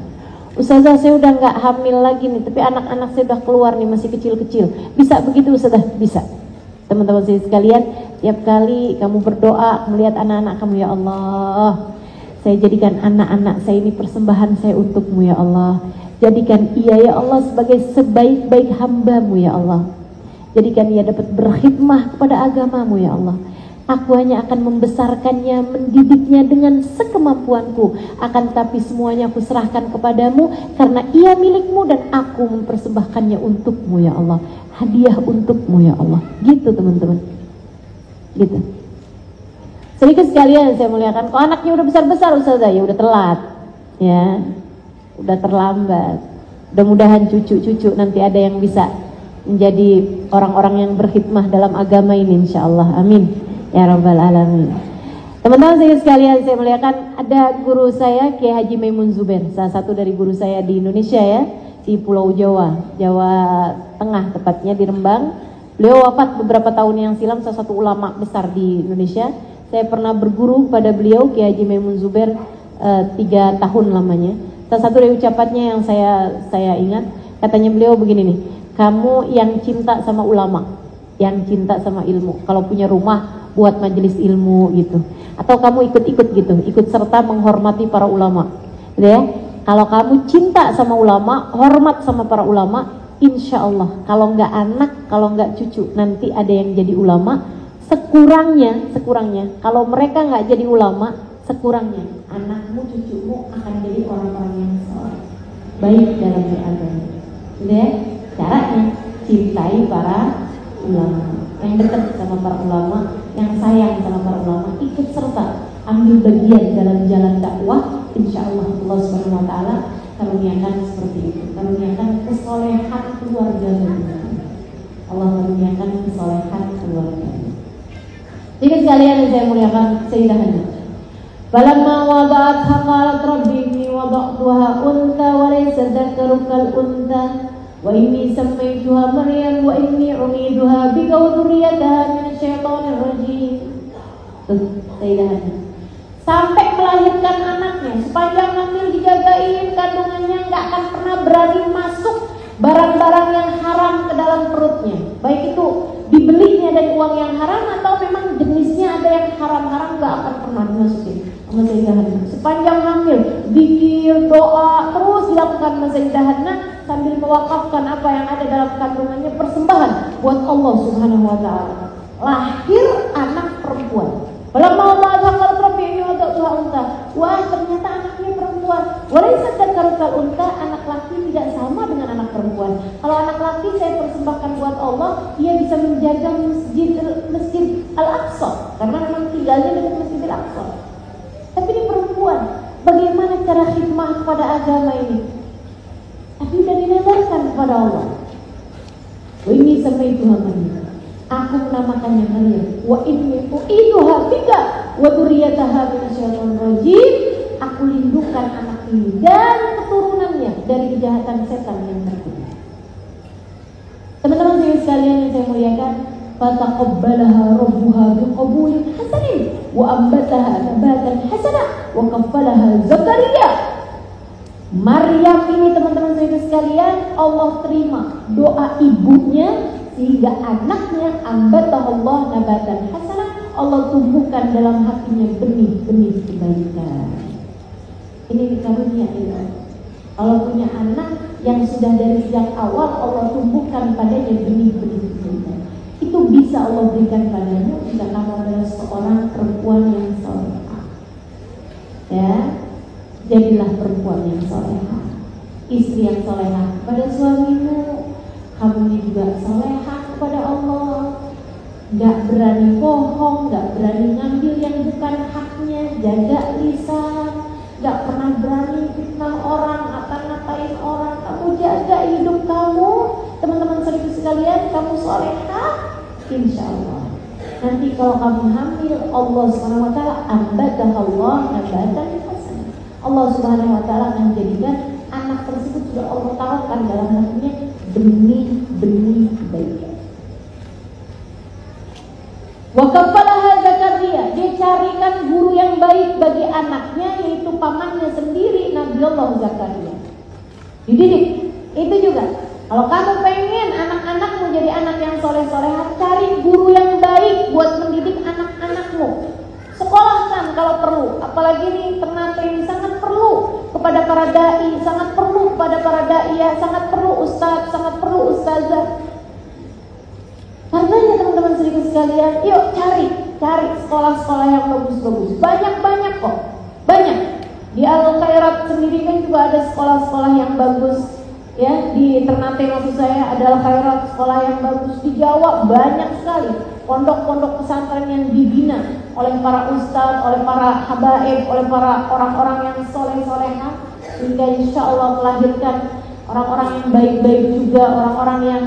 Ustazah, saya udah nggak hamil lagi nih, tapi anak-anak saya udah keluar nih, masih kecil-kecil. Bisa begitu Ustazah? Bisa. Teman-teman saya sekalian, tiap kali kamu berdoa melihat anak-anak kamu, ya Allah, Saya jadikan anak-anak saya ini persembahan saya untukmu ya Allah. Jadikan ia ya Allah sebagai sebaik-baik hamba-Mu ya Allah. Jadikan ia dapat berkhidmah kepada agama-Mu ya Allah. Aku hanya akan membesarkannya, mendidiknya dengan sekemampuanku. Akan tapi semuanya aku serahkan kepadamu, karena ia milikmu dan aku mempersembahkannya untukmu ya Allah. Hadiah untukmu ya Allah. Gitu teman-teman. Gitu. Sedikit sekalian saya muliakan, kalau anaknya udah besar-besar Ustazah, ya udah telat. Ya. Udah terlambat. Mudah-mudahan cucu-cucu nanti ada yang bisa menjadi orang-orang yang berkhidmah dalam agama ini insyaallah. Amin. Ya Rabbal Alamin. Teman-teman saya sekalian, saya muliakan, ada guru saya Kiai Haji Maimun Zubair, salah satu dari guru saya di Indonesia ya, di Pulau Jawa, Jawa Tengah tepatnya di Rembang. Beliau wafat beberapa tahun yang silam, salah satu ulama besar di Indonesia. Saya pernah berguru pada beliau Kiai Haji Maimun Zubair 3 tahun lamanya. Salah satu dari ucapannya yang saya ingat, katanya beliau begini nih, kamu yang cinta sama ulama, yang cinta sama ilmu, kalau punya rumah buat majelis ilmu gitu, atau kamu ikut-ikut gitu, ikut serta menghormati para ulama gitu ya. Kalau kamu cinta sama ulama, hormat sama para ulama, insya Allah kalau nggak anak, kalau nggak cucu, nanti ada yang jadi ulama. Sekurangnya kalau mereka nggak jadi ulama, sekurangnya anakmu, cucumu akan jadi orang-orang yang soleh, baik dalam beragama gitu ya. Caranya cintai para ulama, yang dekat sama para ulama, yang sayang sama para ulama, ikut serta ambil bagian dalam jalan dakwah. Insya Allah Allah Subhanahu Wa Taala karuniakan seperti itu, karuniakan kesolehan keluarga kita. Allah karuniakan kesolehan keluarga. Jadi sekalian yang saya muliakan, Sayyidah Hana, falamma wada'atha qalat rabbi inni wada'tuha unta wa laysa dzakaru kal unta wa inni sammaytuha Maryam wa inni u'iduha bika wa dzurriyyataha minasyaitonir rajim. Sayyidah Hana sampai melahirkan anaknya, sepanjang hamil dijagain kandungannya, nggak akan pernah berani masuk barang-barang yang haram ke dalam perutnya, baik itu dibelinya dari uang yang haram atau memang jenisnya ada yang haram-haram, nggak akan pernah dimasukin sama Sayyidah Hana. Sepanjang hamil, zikir, doa terus dilakukan sama Sayyidah Hana sambil mewakafkan apa yang ada dalam kandungannya, persembahan buat Allah Subhanahu Wa Taala. Lahir anak perempuan. Kalau mau mengatakan Rabbi ini untuk Tuhan unta, wah ternyata anaknya perempuan. Walaysa dzakaru kal unta, anak laki tidak sama dengan anak perempuan. Kalau anak laki saya persembahkan buat Allah, dia bisa menjaga masjid Al-Aqsa, karena memang tinggalnya dekat Masjid Al-Aqsa. Tapi ini perempuan, bagaimana cara khidmah kepada agama ini? Tapi sudah dinazarkan kepada Allah. Wa ini sampai Tuhan, aku menamakannya Maryam, wa inni u'iduha bika wa dzurriyyataha minasyaitonir rajim. Aku lindungkan anak ini dan keturunannya dari kejahatan setan yang terkutuk. Teman-teman sekalian yang saya muliakan, fataqabbalaha rabbuha biqabulin hasanin wa ambataha nabatan hasana wa kaffalaha Zakaria. Maryam ini teman-teman saya sekalian, Allah terima doa ibunya sehingga anaknya Allah nabatan hasanah, Allah tumbuhkan dalam hatinya benih-benih kebaikan. Ini dikarunia Allah. Kalau punya anak yang sudah dari sejak awal Allah tumbuhkan padanya benih-benih kebaikan, itu bisa Allah berikan padamu jika kamu adalah seorang perempuan yang salehah. Ya, jadilah perempuan yang salehah, istri yang salehah pada suamimu. Kamu juga salehah kepada Allah, gak berani bohong, gak berani ngambil yang bukan haknya, jaga lisan, gak pernah berani fitnah orang, ngata-ngatain orang. Kamu jaga hidup kamu, teman-teman sekalian, kamu salehah, insya Allah. Nanti kalau kamu hamil, Allah Subhanahu Wa Taala ambatah Allah nabatan hasanah. Allah Subhanahu Wa Taala akan jadikan anak tersebut sudah Allah taruhkan dalam hatinya benih-benih kebaikan. Wa kaffalaha Zakaria, dia carikan guru yang baik bagi anaknya, yaitu pamannya sendiri, Nabiullah Zakaria. Dididik. Itu juga, kalau kamu pengen anak-anakmu jadi anak yang soleh-solehah, cari guru yang baik buat mendidik anak-anakmu. Sekolahkan tenang kalau perlu. Apalagi nih Ternate ini sangat perlu kepada para dai, sangat perlu kepada para daiyah, sangat perlu ustadz, sangat perlu ustazah. Karenanya teman-teman sedikit sekalian, yuk cari sekolah-sekolah yang bagus-bagus. Banyak kok, banyak. Di Al Khairat sendiri kan juga ada sekolah-sekolah yang bagus. Ya, di Ternate maksud saya ada Al Khairat, sekolah yang bagus. Di Jawa banyak sekali pondok-pondok pesantren yang dibina oleh para ustadz, oleh para habaib, oleh para orang-orang yang soleh-solehah, sehingga insya Allah melahirkan orang-orang yang baik-baik juga, orang-orang yang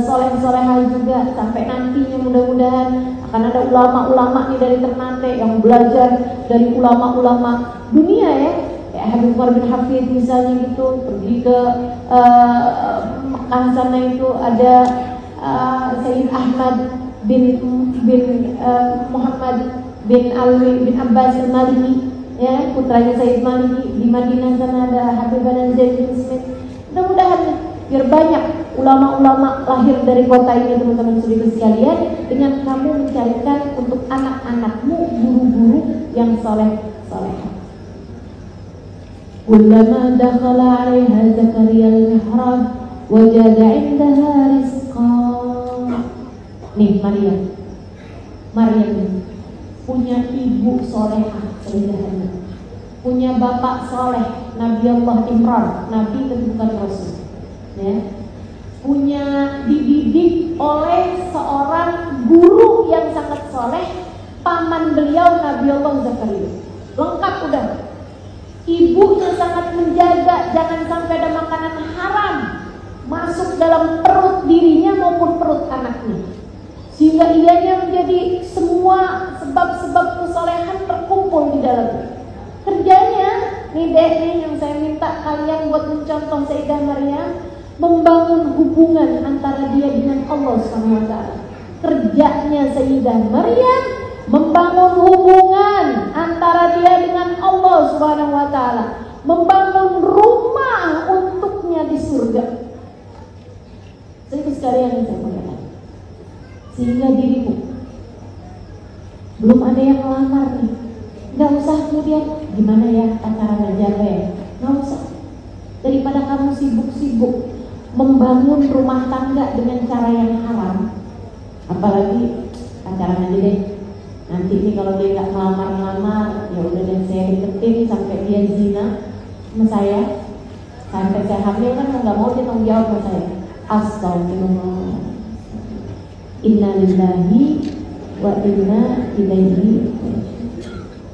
soleh-solehah juga, sampai nantinya mudah-mudahan akan ada ulama-ulama nih dari Ternate yang belajar dari ulama-ulama dunia ya. Kayak Habib Umar bin Hafid misalnya gitu, pergi ke Mekah sana itu ada Sayyid Ahmad bin Muhammad bin Alwi bin Abbas al-Maliki ya, putranya Sayyid Maliki. Di Madinah sana ada Habib Zaid bin Smith. Mudah-mudahan biar banyak ulama-ulama lahir dari kota ini teman-teman saudara sekalian, dengan kamu mencarikan untuk anak-anakmu guru-guru yang soleh-soleh. Kullama dakhala 'alaiha Zakaria al-mihrab wajada 'indaha rizqan. Nih Maryam punya ibu solehah sederhana, punya bapak soleh Nabi Allah Imran, Nabi tentu bukan Rasul ya. Punya dididik oleh seorang guru yang sangat soleh, paman beliau Nabi Allah Zakaria. Lengkap udah. Ibunya sangat menjaga jangan sampai ada makanan haram masuk dalam perut dirinya maupun perut anaknya, sehingga ianya menjadi semua sebab-sebab kesolehan terkumpul di dalamnya. Kerjanya nih deh nih yang saya minta kalian buat mencontoh Sayyidah Maryam, membangun hubungan antara dia dengan Allah SWT. Kerjanya Sayyidah Maryam membangun hubungan antara dia dengan Allah Subhanahu wa taala, membangun rumah untuknya di surga. Itu sekalian yang saya katakan. Sehingga dirimu belum ada yang melamar nih, nggak usah kemudian gimana ya pacaran aja ya, nggak usah. Daripada kamu sibuk-sibuk membangun rumah tangga dengan cara yang haram, apalagi pacaran aja deh. Nanti nih kalau dia nggak ngelamar, ya udah deh saya deketin sampai dia zina sama saya, sampai saya hamil kan nggak mau dia tanggung jawab sama saya. Astagfirullah. Inna lillahi wa inna ilaihi.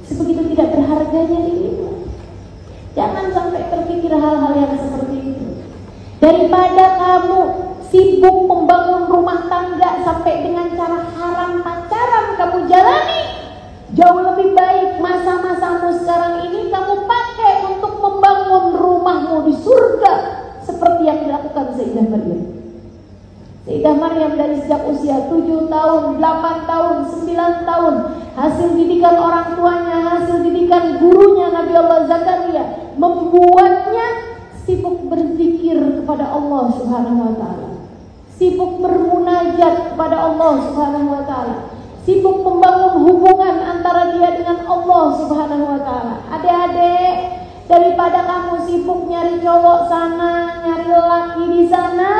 Sebegitu tidak berharganya dirimu. Jangan sampai terpikir hal-hal yang seperti itu. Daripada kamu sibuk membangun rumah tangga sampai dengan cara haram pacaran kamu jalani, jauh lebih baik masa-masamu sekarang ini kamu pakai untuk membangun rumahmu di surga seperti yang dilakukan Sayyidah Maryam. Sayyidah Maryam dari sejak usia 7 tahun, 8 tahun, 9 tahun, hasil didikan orang tuanya, hasil didikan gurunya Nabi Allah Zakaria membuatnya sibuk berzikir kepada Allah Subhanahu wa taala, sibuk bermunajat kepada Allah Subhanahu wa taala, sibuk membangun hubungan antara dia dengan Allah Subhanahu wa taala. Adik-adik, daripada kamu sibuk nyari cowok sana, nyari laki di sana,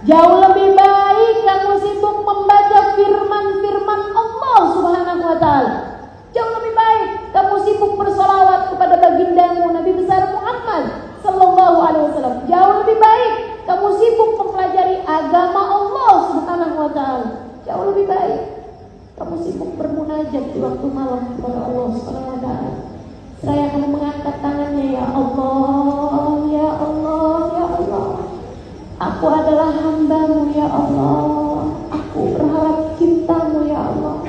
jauh lebih baik kamu sibuk membaca firman-firman Allah Subhanahu wa taala. Jauh lebih baik kamu sibuk bersolawat kepada bagindamu Nabi besar Muhammad sallallahu alaihi wasallam. Jauh lebih baik kamu sibuk mempelajari agama Allah Subhanahu wa taala. Jauh lebih baik kamu sibuk bermunajat di waktu malam kepada Allah Subhanahu wa taala. Saya akan mengangkat tangannya, ya Allah, ya Allah, ya Allah. Aku adalah hamba-Mu ya Allah. Aku berharap cinta-Mu ya Allah.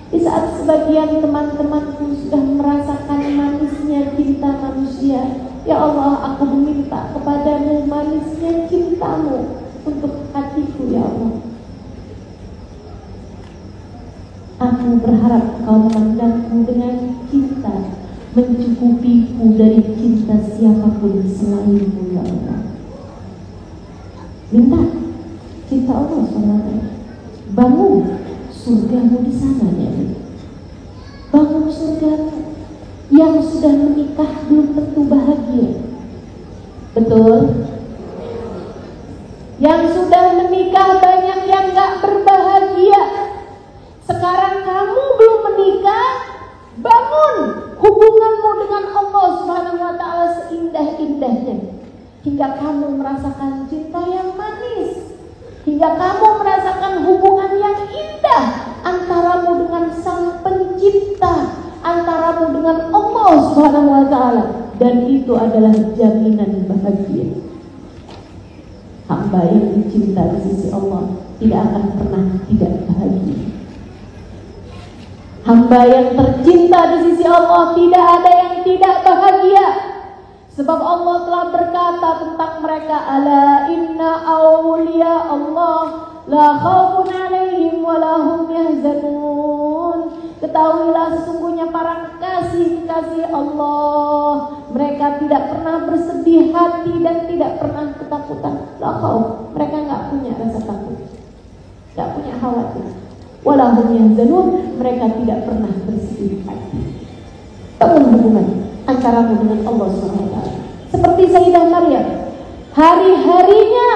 Di saat sebagian teman-temanku sudah merasakan manisnya cinta manusia, ya Allah, aku meminta kepadamu manisnya cinta-Mu untuk hatiku ya Allah. Aku berharap Kau memandangku dengan cinta, mencukupiku dari cinta siapapun selain-Mu ya Allah. Minta cinta Allah SWT. Bangun surgamu di sana ya. bangun surgamu. Yang sudah menikah belum tentu bahagia. Betul? Yang sudah menikah banyak yang gak berbahagia. Sekarang kamu belum menikah, bangun hubunganmu dengan Allah Subhanahu wa Ta'ala seindah-indahnya, hingga kamu merasakan cinta yang manis, hingga kamu merasakan hubungan yang indah antaramu dengan Sang Pencipta, antaramu dengan Allah Subhanahu wa Ta'ala, dan itu adalah jaminan bahagia. Hamba yang dicinta di sisi Allah tidak akan pernah tidak bahagia. Hamba yang tercinta di sisi Allah tidak ada yang tidak bahagia. Sebab Allah telah berkata tentang mereka, ala inna awliya Allah la khaufun alaihim wa la hum yahzanun. Ketahuilah sesungguhnya para kekasih-kekasih Allah, mereka tidak pernah bersedih hati dan tidak pernah ketakutan. La khauf, mereka enggak punya rasa takut, enggak punya khawatir. Wa la hum yahzanun, mereka tidak pernah bersedih hati. Bangun hubungan antaramu dengan Allah SWT. Seperti Sayyidah Maryam, hari-harinya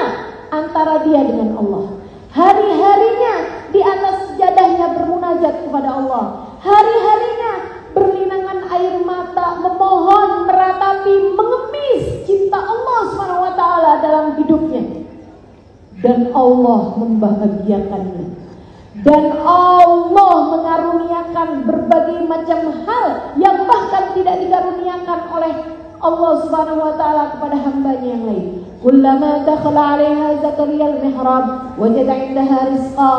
antara dia dengan Allah, hari-harinya di atas sejadahnya bermunajat kepada Allah, hari-harinya berlinangan air mata memohon, meratapi, mengemis cinta Allah SWT dalam hidupnya. Dan Allah membahagiakannya, dan Allah mengaruniakan berbagai macam hal yang bahkan tidak dikaruniakan oleh Allah Subhanahu wa Ta'ala kepada hambanya yang lain. Kullama dakhala 'alaiha Zakaria al-mihrab wajada 'indaha rizqa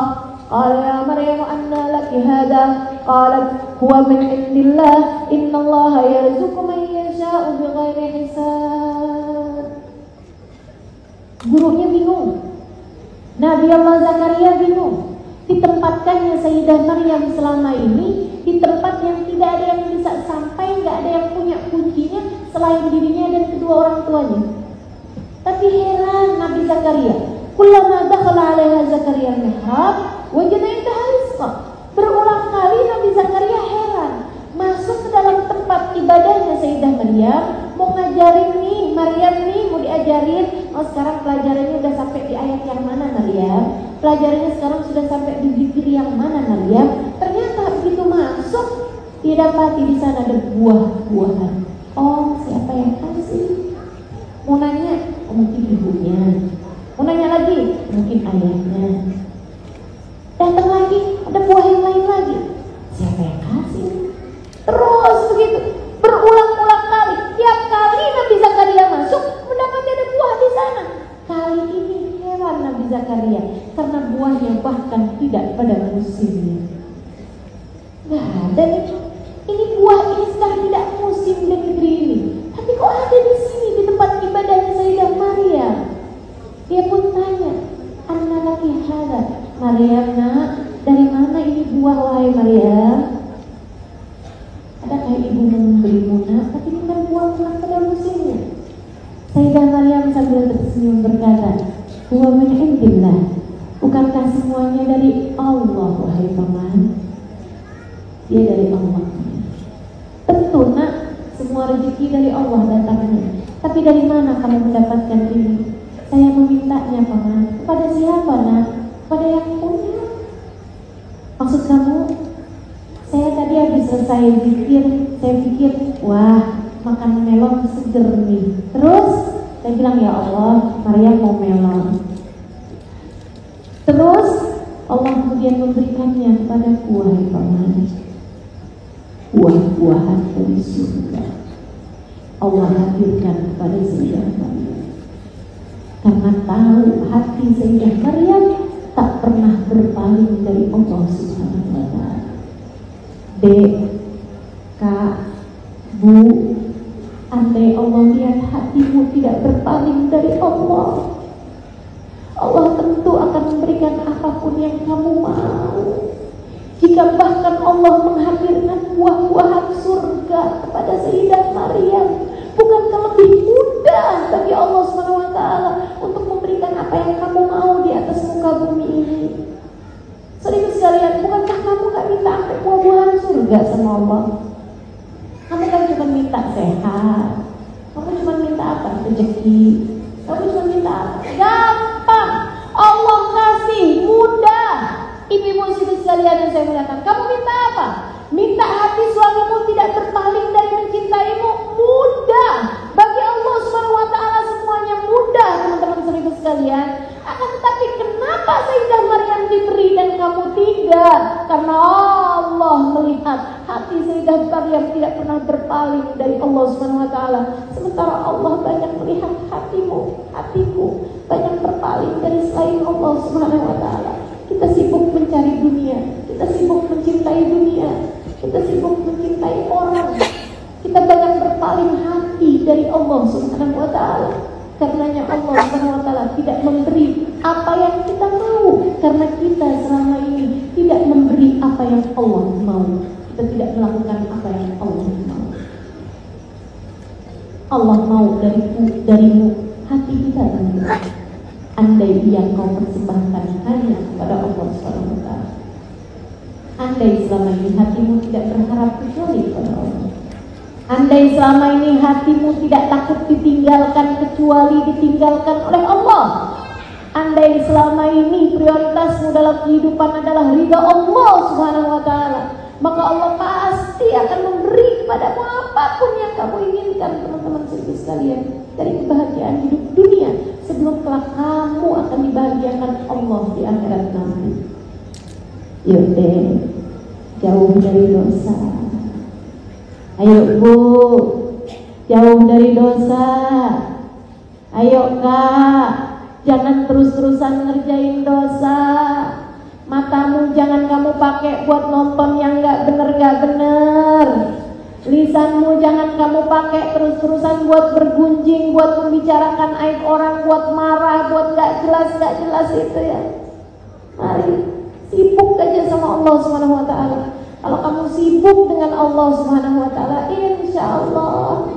qala ya Maryam anna laki hadha qalat huwa min 'indillah innallaha yarzuqu man yasha'u bighairi hisab. Gurunya bingung, Nabi Allah Zakaria bingung. Ditempatkannya Sayyidah Maryam selama ini di tempat yang tidak ada yang bisa sampai, nggak ada yang punya kuncinya selain dirinya dan kedua orang tuanya. Tapi heran Nabi Zakaria, kullama dakhala 'alaiha Zakaria al-mihrab wajada 'indaha rizqa. Berulang kali Nabi Zakaria heran masuk ke dalam tempat ibadahnya Sayyidah Maryam, mau ngajarin nih Maryam nih, mau diajarin. Oh, sekarang pelajarannya udah sampai di ayat yang mana Maryam? Pelajarannya sekarang sudah sampai di zikir yang mana Maryam? Ternyata begitu masuk, didapati di sana ada buah-buahan. Oh, siapa yang kasih? Mau nanya, oh, mungkin ibunya. Mau nanya lagi, mungkin ayahnya. Datang lagi, ada buah yang lain lagi. Siapa yang kasih? Terus begitu, berulang-ulang kali. Tiap kali Nabi Zakaria masuk, mendapati ada buah di sana. Kali ini heran Nabi Zakaria, karena buahnya bahkan tidak pada musimnya. Nggak ada nih. Ini buah ini sedang tidak musim di negeri ini, tapi kok ada di sini di tempat ibadahnya Sayyidah Maryam. Dia pun tanya, anna laki hadza? Maryam nak, dari mana ini buah wahai Maryam? Adakah ibu membelimu nak? Tapi ini kan buah-buah pada musimnya. Sayyidah Maryam sambil tersenyum berkata, huwa min indillah. Bukankah semuanya dari Allah wahai paman? Dia dari Allah. Tentu nak, semua rezeki dari Allah datangnya. Tapi dari mana kamu mendapatkan ini? Saya memintanya paman. Kepada siapa nak? Kepada yang punya. Maksud kamu, saya tadi habis selesai zikir, saya pikir, wah, makan melon seger nih. Terus saya bilang, ya Allah, Maryam mau melon. Terus Allah kemudian memberikannya kepadaku wahai paman, buah-buahan dari surga. Allah hadirkan kepada Sayyidah Maryam karena tahu hati Sayyidah Maryam tak pernah berpaling dari Allah Subhanahu wa Ta'ala. Dek, Kak, Bu, andai Allah lihat hatimu tidak berpaling dari Allah, Allah tentu akan memberikan apapun yang kamu mau. Jika bahkan Allah menghadirkan buah-buahan surga kepada Sayyidah Maryam, bukankah lebih mudah bagi Allah SWT untuk memberikan apa yang kamu mau di atas muka bumi ini? Saudara sekalian, bukankah kamu nggak minta sampai buah-buahan surga sama Allah. Kamu kan cuma minta sehat. Kamu cuma minta apa? Rezeki. Kamu cuma minta apa? Gampang. Allah kasih mudah. Ibu-ibu sekalian yang saya muliakan, kamu minta apa? Minta hati suamimu tidak berpaling dari mencintaimu, mudah. Bagi Allah Subhanahu wa taala semuanya mudah, teman-teman seribu sekalian. Akan tetapi kenapa Sayyidah Maryam diberi dan kamu tidak? Karena Allah melihat hati Sayyidah Maryam tidak pernah berpaling dari Allah Subhanahu wa taala. Sementara Allah banyak melihat hatimu, hatiku banyak berpaling dari selain Allah Subhanahu wa taala. Kita sibuk mencari dunia, kita sibuk mencintai dunia, kita sibuk mencintai orang. Kita banyak berpaling hati dari Allah Subhanahu wa taala. Karenanya Allah Subhanahu wa taala tidak memberi apa yang kita mau, karena kita selama ini tidak memberi apa yang Allah mau. Kita tidak melakukan apa yang Allah mau. Allah mau darimu hati kita teman-teman. Andai yang kau persembahkan hanya kepada Allah Subhanahu wa taala. Andai selama ini hatimu tidak berharap kecuali kepada Allah. Andai selama ini hatimu tidak takut ditinggalkan kecuali ditinggalkan oleh Allah. Andai selama ini prioritasmu dalam kehidupan adalah ridha Allah Subhanahu wa taala, maka Allah pasti akan memberi kepadamu apapun yang kamu inginkan, teman-teman sekalian, dari kebahagiaan hidup dunia sebelum kelak kamu akan dibahagiakan Allah di akhirat nanti. Yuk deh, jauh dari dosa. Ayo Bu, jauh dari dosa. Ayo Kak, jangan terus-terusan ngerjain dosa. Matamu jangan kamu pakai buat nonton yang gak bener. Lisanmu jangan kamu pakai terus-terusan buat bergunjing, buat membicarakan aib orang, buat marah, buat gak jelas itu ya. Mari sibuk aja sama Allah Subhanahu wa taala. Kalau kamu sibuk dengan Allah Subhanahu wa taala, insya Allah.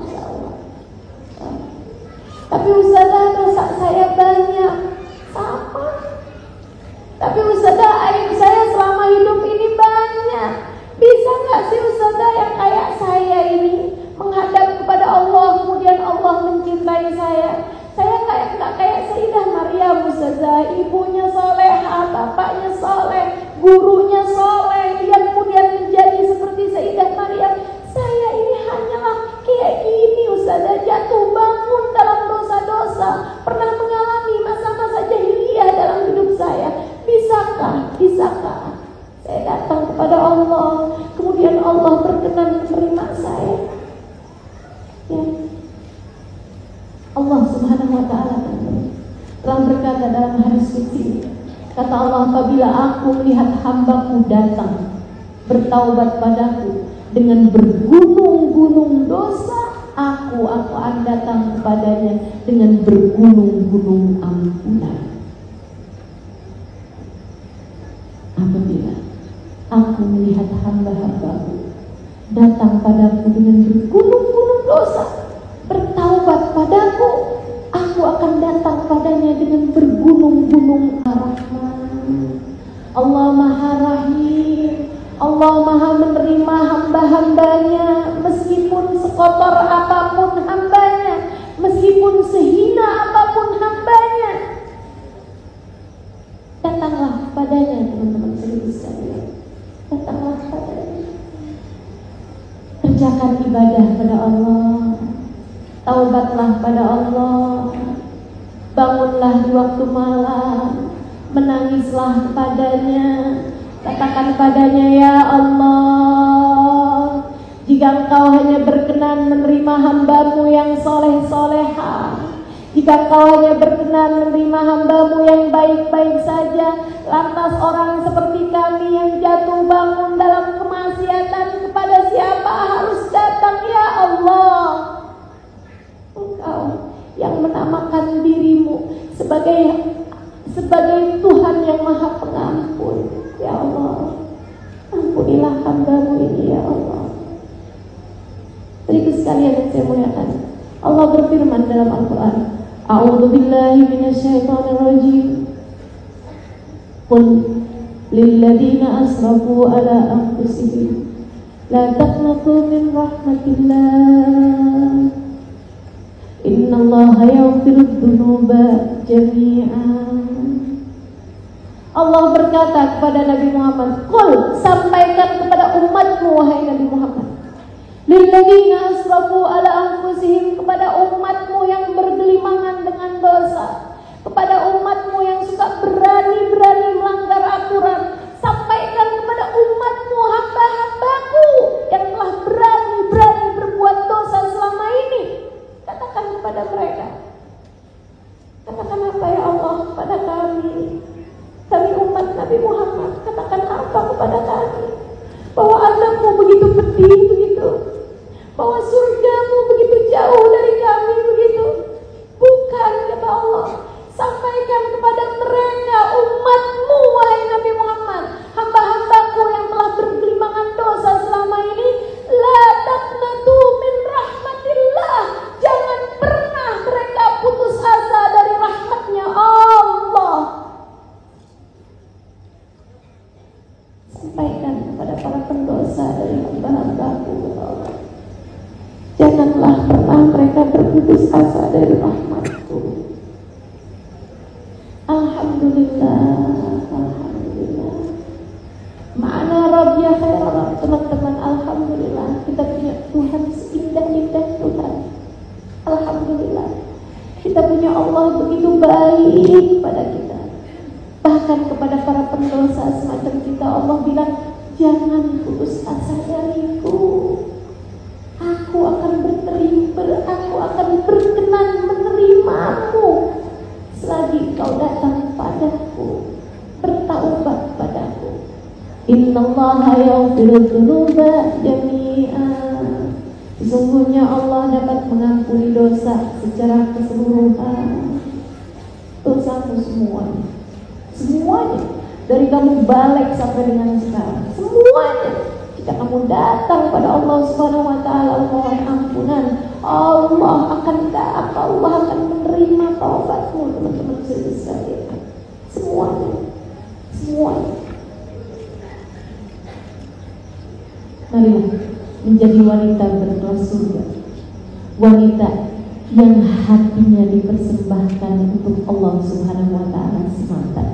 Tapi Ustazah, dosa saya banyak. Sama. Tapi Ustazah, aib saya selama hidup ini banyak. Bisa nggak sih Ustazah yang kayak saya ini menghadap kepada Allah, kemudian Allah mencintai saya? Saya nggak kayak Sayyidah Maryam Ustazah, ibunya solehah, bapaknya soleh, gurunya soleh, yang kemudian menjadi seperti Sayyidah Maryam. Saya ini hanyalah kayak gini Ustazah, jatuh bangun dalam dosa-dosa, pernah mengalami masa-masa jahiliyah dalam hidup saya. Bisakah saya datang kepada Allah, kemudian Allah berkenan menerima saya? Ya. Allah Subhanahu wa taala telah berkata dalam hadis qudsi, kata Allah, apabila aku melihat hambaku datang bertaubat padaku dengan bergunung-gunung dosa, aku akan datang kepadanya dengan bergunung-gunung ampunan. Apabila aku melihat hamba-hambaku datang padaku dengan bergunung-gunung dosa, bertaubat padaku, aku akan datang padanya dengan bergunung-gunung rahmat. Allah Maha Rahim, Allah Maha menerima hamba-hambanya, meskipun sekotor apapun hambanya, meskipun sehina apapun hambanya. Datanglah padanya, teman-teman sekalian. Datanglah padanya. Kerjakan ibadah pada Allah. Taubatlah pada Allah. Bangunlah di waktu malam, menangislah kepadanya. Katakan padanya, ya Allah, jika Engkau hanya berkenan menerima hambamu yang soleh-solehah, jika Engkau hanya berkenan menerima hambamu yang baik-baik saja, lantas orang seperti kami yang jatuh bangun dalam kemaksiatan, kepada siapa harus datang, ya Allah? Engkau yang menamakan dirimu sebagai Tuhan yang Maha Pengampun, ya Allah, ampunilah hambamu ini, ya Allah. Beriku sekalian yang saya muliakan, Allah berfirman dalam Al-Quran, A'udzu billahi minasyaitonir rajim. Qul lilladzina asrafu ala anfusihim la taqnatu min rahmatillah innallaha yaghfiru dzunuba jami'an. Allah berkata kepada Nabi Muhammad, "Qul, sampaikan kepada umatmu wahai Nabi Muhammad, lilladzina asrafu ala anfusihim, kepada umatmu yang bergelimangan dengan dosa, kepada umatmu yang suka berani-berani melanggar aturan, sampaikan kepada umatmu, hamba-hambaku yang telah berani-berani berbuat dosa selama ini. Katakan kepada mereka, katakan apa ya Allah kepada kami umat Nabi Muhammad, katakan apa kepada kami, bahwa azabmu begitu pedih begitu, bahwa surgamu begitu jauh dari kami begitu. Bukan, kata Allah, sampaikan kepada mereka, umatmu wahai Nabi Muhammad, hamba-hambaku yang telah bergelimangan dosa selama ini, la taqnatu min rahmatillah, jangan pernah mereka putus asa dari rahmatnya Allah. Sampaikan kepada para pendosa dari hamba-hambaku, Allah, janganlah pernah mereka berputus asa dari rahmatku. Alhamdulillah, alhamdulillah. Ma'ana Rabbiya khairan, teman-teman, alhamdulillah kita punya Tuhan seindah-indah Tuhan. Alhamdulillah kita punya Allah begitu baik pada kita. Bahkan kepada para pendosa semacam kita, Allah bilang, jangan putus asa dariku. Aku akan berkenan menerimamu selagi kau datang padaku, bertaubat padaku. Innallaha yaghfiru dzunuba jami'an. Sesungguhnya Allah dapat mengampuni dosa secara keseluruhan. Dosamu semuanya, dari kamu balik sampai dengan sekarang, semuanya. Jika kamu datang pada Allah Subhanahu wa taala mohon ampunan, Allah akan menerima taubatmu, teman-teman sekalian. Semuanya. Mari menjadi wanita berkelas surga, wanita yang hatinya dipersembahkan untuk Allah Subhanahu wa taala semata.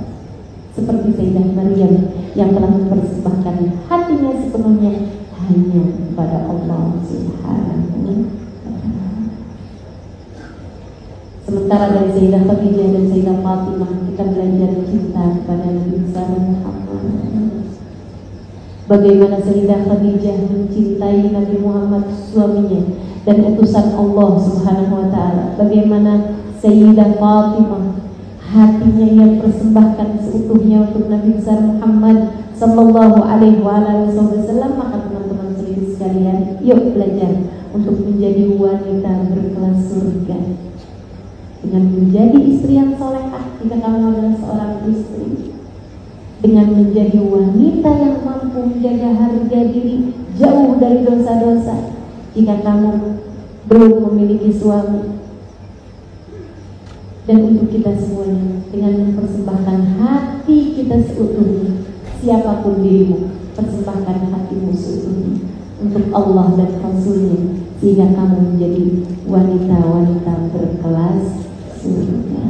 Seperti Sayyidah Maryam yang telah mempersembahkan hatinya sepenuhnya hanya kepada Allah Subhanahu wa taala. Sementara dari Sayyidah Khadijah dan Sayyidah Fatimah kita belajar cinta kepada Nabi Muhammad. Bagaimana Sayyidah Khadijah mencintai Nabi Muhammad suaminya dan utusan Allah Subhanahu wa taala. Bagaimana Sayyidah Fatimah hatinya yang persembahkan seutuhnya untuk Nabi besar Muhammad sallallahu alaihi wasallam. Maka teman-teman sekalian, yuk belajar untuk menjadi wanita berkelas surga dengan menjadi istri yang solehah jika kamu adalah seorang istri, dengan menjadi wanita yang mampu menjaga harga diri jauh dari dosa-dosa jika kamu belum memiliki suami. Dan untuk kita semuanya, dengan mempersembahkan hati kita seutuhnya, siapapun dirimu, persembahkan hatimu seutuhnya untuk Allah dan Rasulnya, sehingga kamu menjadi wanita-wanita berkelas surga.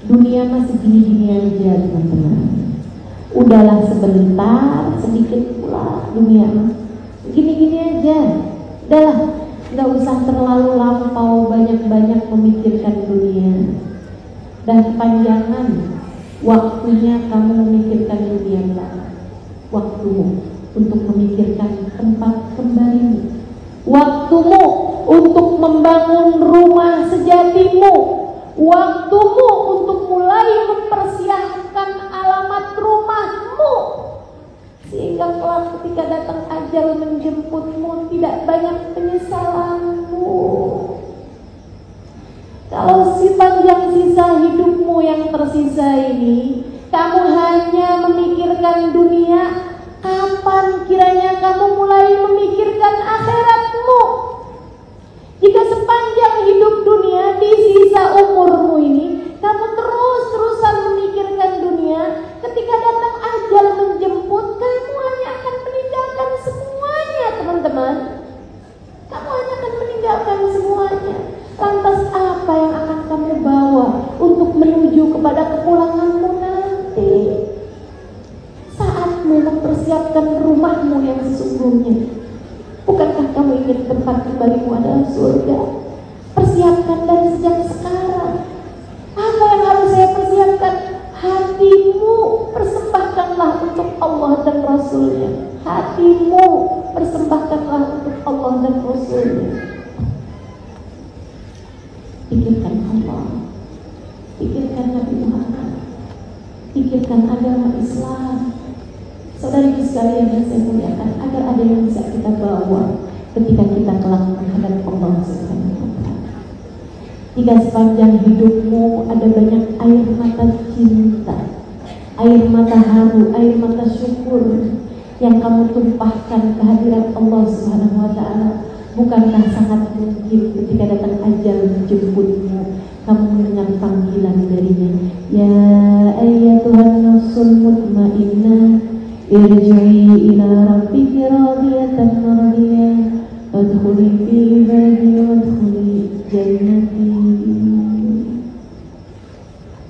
Dunia masih gini-gini aja, teman-teman. Udahlah sebentar, sedikit pula dunia gini-gini aja. Udahlah, gak usah terlalu lampau banyak-banyak memikirkan dunia. Dan kepanjangan waktunya kamu memikirkan dunia belakang. Waktumu untuk memikirkan tempat kembalimu, waktumu untuk membangun rumah sejatimu, waktumu untuk mulai mempersiapkan alamat rumahmu, sehingga kelak ketika datang ajal menjemputmu tidak banyak penyesalanmu. Kalau sepanjang sisa hidupmu yang tersisa ini kamu hanya memikirkan dunia, kapan kiranya kamu mulai memikirkan akhiratmu? Jika sepanjang hidup dunia di sisa umurmu ini kamu terus-terusan memikirkan dunia, persiapkan rumahmu yang sesungguhnya? Bukankah kamu ingin tempat kembalimu adalah surga? Persiapkan dari sejak sekarang. Apa yang harus saya persiapkan? Hatimu persembahkanlah untuk Allah dan Rasulnya. Hatimu persembahkanlah untuk Allah dan Rasulnya. Pikirkan Allah, pikirkan Nabi Muhammad, pikirkan agama Islam. Saudari sekalian yang saya muliakan, agar ada yang bisa kita bawa ketika kita kelak menghadap Allah Subhanahu wa Ta'ala. Jika sepanjang hidupmu ada banyak air mata cinta, air mata haru, air mata syukur yang kamu tumpahkan kehadiran Allah Subhanahu wa Ta'ala, bukankah sangat mungkin ketika datang ajal menjemputmu, kamu mendengar panggilan darinya, ya ayyatuhan nafsul mutmainnah, irji'i ila rabbiki radiyatan mardiyah, wadkhuli fi ibadi wadkhuli jannati.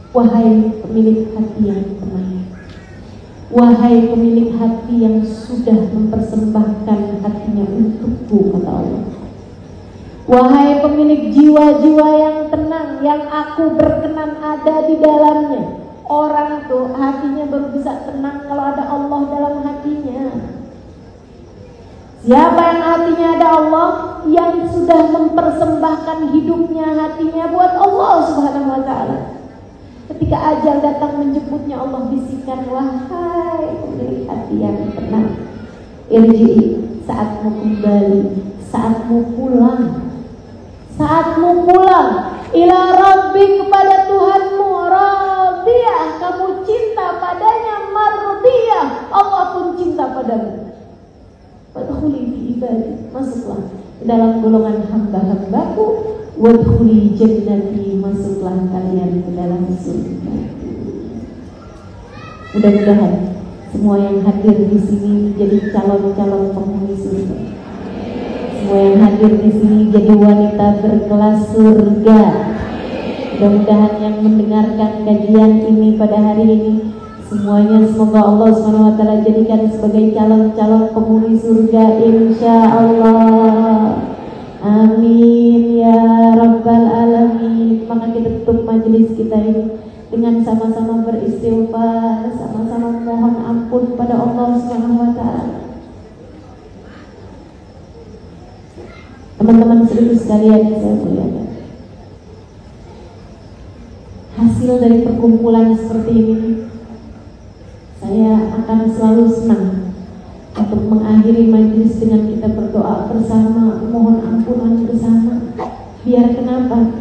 Wahai pemilik hati yang tenang, wahai pemilik hati yang sudah mempersembahkan hatinya untukku, kata Allah. Wahai pemilik jiwa-jiwa yang tenang, yang aku berkenan ada di dalamnya. Orang tuh hatinya baru bisa tenang kalau ada Allah dalam hatinya. Siapa yang hatinya ada Allah, yang sudah mempersembahkan hidupnya, hatinya buat Allah Subhanahu wa Ta'ala. Ketika ajal datang menjemputnya, Allah bisikan, wahai pemilik hati yang tenang, irji'i, saatmu kembali, saatmu pulang, saatmu pulang ila Rabbi, kepada Tuhanmu, radiyah, kamu cinta padanya, mardiyah, Allah pun cinta padamu. Wadkhuli fi ibadi, masuklah ke dalam golongan hamba-hambaku. Wadkhuli jannati, masuklah kalian ke dalam surga. Mudah-mudahan semua yang hadir di sini jadi calon-calon penghuni surga. Semua yang hadir di sini jadi wanita berkelas surga. Mudah-mudahan yang mendengarkan kajian ini pada hari ini, semuanya semoga Allah SWT jadikan sebagai calon-calon penghuni surga, insya Allah. Amin ya Rabbal Alamin. Maka kita tutup majelis kita ini dengan sama-sama beristighfar, sama-sama mohon ampun pada Allah SWT. Teman-teman serius sekalian yang saya muliakan, hasil dari perkumpulan seperti ini, saya akan selalu senang untuk mengakhiri majelis dengan kita berdoa bersama, mohon ampunan bersama. Biar kenapa?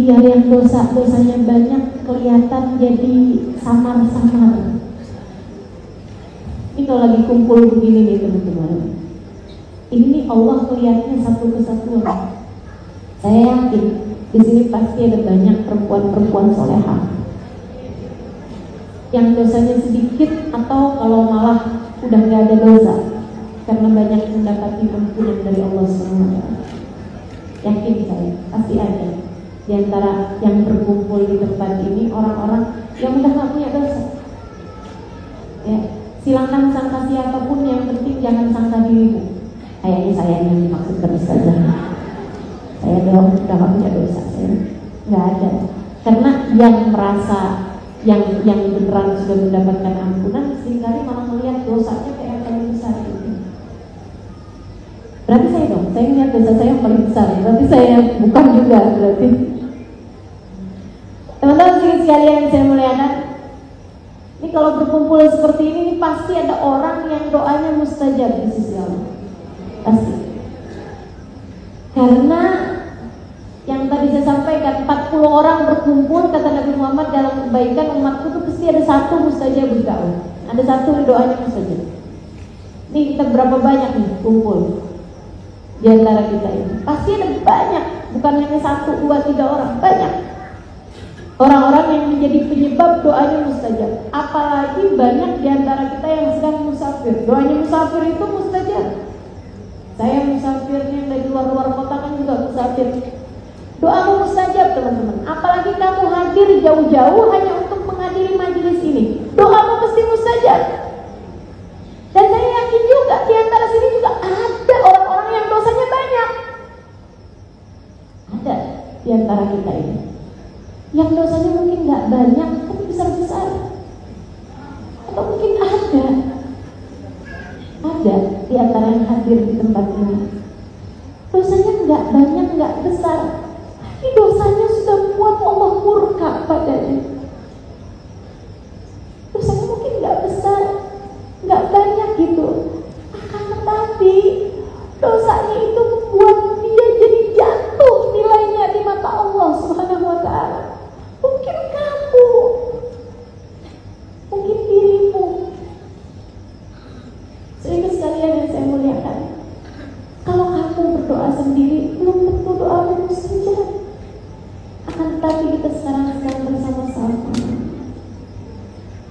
Biar yang dosa-dosanya banyak kelihatan jadi samar-samar. Ini kalau lagi kumpul begini nih teman-teman, ini Allah melihatnya satu kesatuan. Saya yakin di sini pasti ada banyak perempuan-perempuan solehah yang dosanya sedikit, atau kalau malah udah gak ada dosa karena banyak mendapati ampunan dari Allah SWT. Yakin saya pasti ada di antara yang berkumpul di tempat ini orang-orang yang udah gak punya dosa. Ya, silakan sangka siapapun, yang penting jangan sangka dirimu. Kayaknya saya yang dimaksudkan saja. Saya doang udah gak punya dosa, saya nggak ada. Karena yang merasa yang beneran sudah mendapatkan ampunan seringkali malah melihat dosanya kayak yang paling besar gitu. Berarti saya dong, saya melihat dosa saya yang paling besar. Berarti saya bukan juga berarti. Teman-teman sekalian yang saya muliakan, ini kalau berkumpul seperti ini pasti ada orang yang doanya mustajab di sisi Allah. Pasti. Karena yang tadi saya sampaikan, 40 orang berkumpul, kata Nabi Muhammad, dalam kebaikan umatku itu pasti ada satu mustajab berdoa. Ada satu doanya mustajab. Nih kita berapa banyak nih kumpul di antara kita ini? Pasti ada banyak, bukan hanya 1, 2, 3 orang, banyak orang-orang yang menjadi penyebab doanya mustajab. Apalagi banyak di antara kita yang sedang musafir. Doanya musafir itu mustajab. Saya musafirnya dari luar kota kan juga musafir. Doamu mustajab teman-teman. Apalagi kamu hadir jauh-jauh hanya untuk menghadiri majelis ini, doamu mesti mustajab. Atau mungkin ada di antara yang hadir di tempat ini, dosanya nggak banyak, nggak besar, tapi dosanya sudah membuat Allah murka padanya. Dosanya mungkin nggak besar, nggak banyak gitu, akan tetapi dosanya itu membuat dia jadi jatuh nilainya di mata Allah Subhanahu wa ta'ala. Mungkin kamu, mungkin dirimu. Sehingga sekalian yang saya muliakan, kalau kamu berdoa sendiri belum tentu doamu mustajab. Akan tetapi kita sekarang sedang bersama-sama.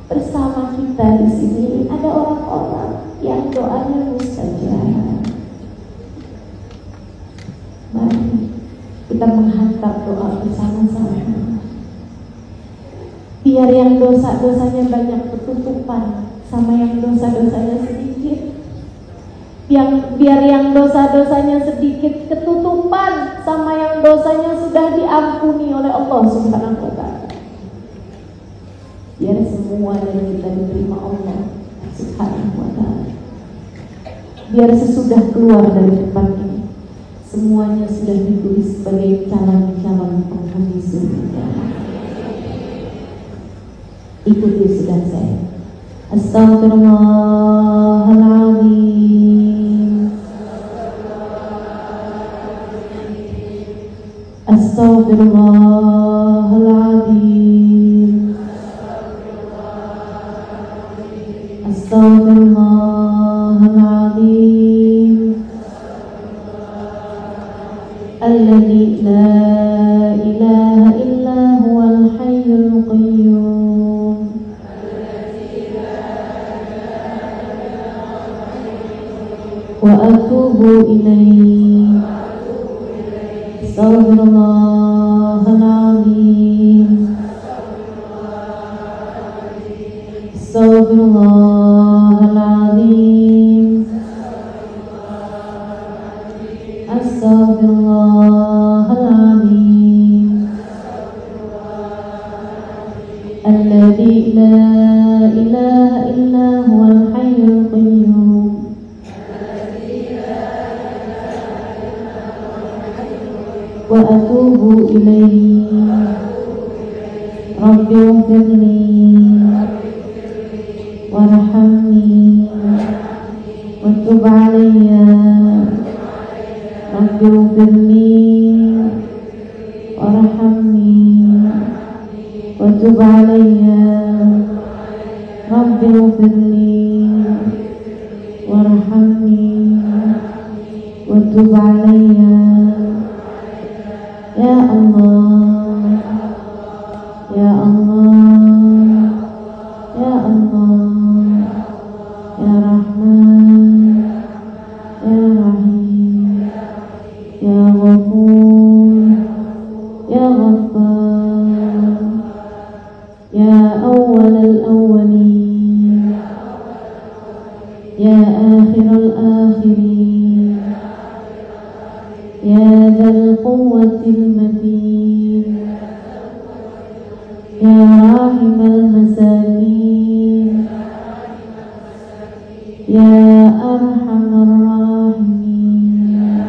Bersama kita di sini ada orang-orang yang doanya mustajab. Mari kita menghantar doa bersama-sama. Biar yang dosa-dosanya banyak ketutupan sama yang dosa-dosanya sedikit. Biar yang dosa-dosanya sedikit ketutupan sama yang dosanya sudah diampuni oleh Allah Subhanahu wa ta'ala. Biar semua dari kita diterima Allah Subhanahu wa ta'ala. Biar sesudah keluar dari tempat ini semuanya sudah ditulis sebagai calon-calon penghuni surga. Ikuti sudah saya. Astaghfirullahaladzim. Astaghfirullahaladzim. Astaghfirullahaladzim. Alladzi la ilaha illa huwal hayyul qayyum. Wa atubu ilaihi. Astaghfirullahaladzim. Astaghfirullahaladzim. Astaghfirullahaladzim. Alladzi la ilaha illa huwal hayyul qayyum. Wa atubu ilaihi. Rabbi ighfirli warhamni wa tub alayya. Rabbi ighfirli warhamni wa tub alayya. Rabbi ighfirli warhamni wa tub alayya. Ya Allah, Ya Allah, Ya Allah, Ya Rahman, Ya Rahim, Ya Ghafur, Ya Ghaffar, Ya Awwal al-awwalin, Ya Akhir al-akhirin, Ya Dzal Quwwatil Matin, Ya Rahimal Masakin, Ya Arhamar Rahimin.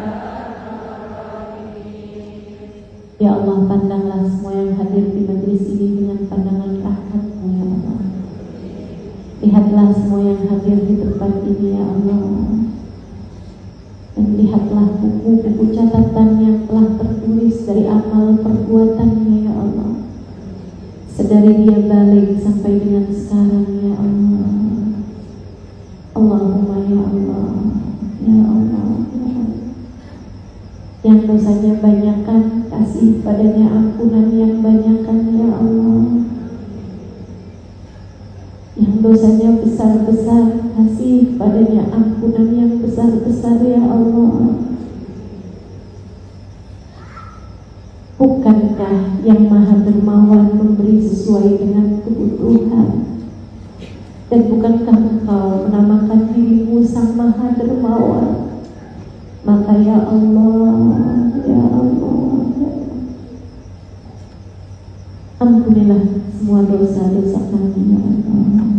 Ya Allah, pandanglah semua yang hadir di majelis ini dengan pandangan rahmat-Mu ya Allah. Lihatlah semua yang hadir di tempat ini ya Allah. Dan lihatlah buku-buku catatan yang telah tertulis dari amal perbuatannya ya Allah, sedari dia balik sampai dengan sekarang ya Allah. Allahumma ya Allah, ya Allah, ya Allah. Yang dosanya banyakan, kasih padanya ampunan yang banyakan ya Allah. Yang dosanya besar-besar, kasih padanya ampunan yang besar-besar ya Allah. Bukankah yang Maha Dermawan memberi sesuai dengan kebutuhan? Dan bukankah Engkau menamakan dirimu Sang Maha Dermawan? Maka ya Allah, ya Allah, ya Allah, ampunilah semua dosa-dosa kami ya Allah.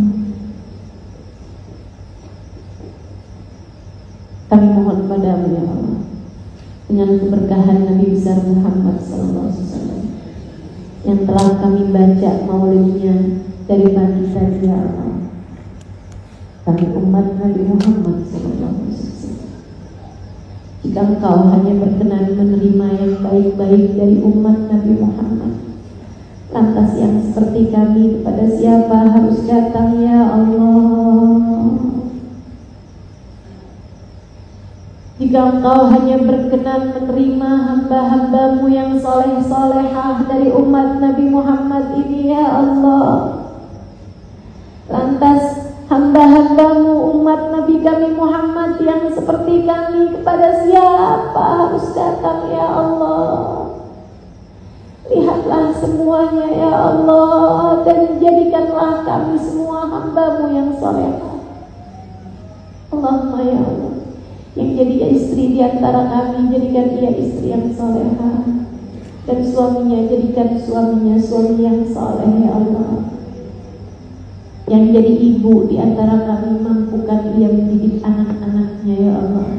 Kami mohon padamu ya Allah, dengan keberkahan Nabi besar Muhammad SAW yang telah kami baca maulidnya dari pagi tadi ya Allah, kami umat Nabi Muhammad SAW, jika Engkau hanya berkenan menerima yang baik-baik dari umat Nabi Muhammad, lantas yang seperti kami kepada siapa harus datang ya Allah? Jika Engkau hanya berkenan menerima hamba-hambamu yang soleh-solehah dari umat Nabi Muhammad ini ya Allah, lantas hamba-hambamu umat Nabi kami Muhammad yang seperti kami kepada siapa harus datang ya Allah? Lihatlah semuanya ya Allah, dan jadikanlah kami semua hamba-Mu yang solehah. Allahumma ya Allah, yang jadi istri di antara kami, jadikan ia istri yang solehah, dan suaminya jadikan suaminya suami yang soleh ya Allah. Yang jadi ibu di antara kami, mampukan ia mendidik anak-anaknya ya Allah.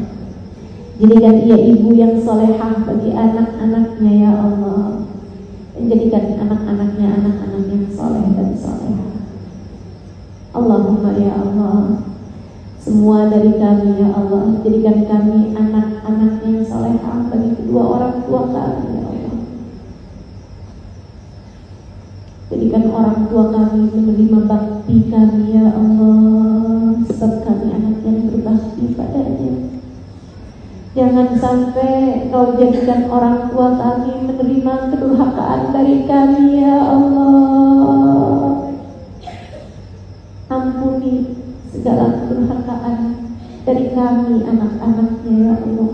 Jadikan ia ibu yang solehah bagi anak-anaknya ya Allah, dan jadikan anak-anaknya anak-anak yang soleh dan solehah. Allahumma ya Allah, semua dari kami ya Allah, jadikan kami anak-anak yang solehah bagi kedua orang tua kami ya Allah. Jadikan orang tua kami menerima bakti kami ya Allah, sebab kami anak yang berbakti padanya. Jangan sampai Kau jadikan orang tua kami menerima kedurhakaan dari kami ya Allah. Ampuni segala kedurhakaan dari kami anak-anaknya ya Allah.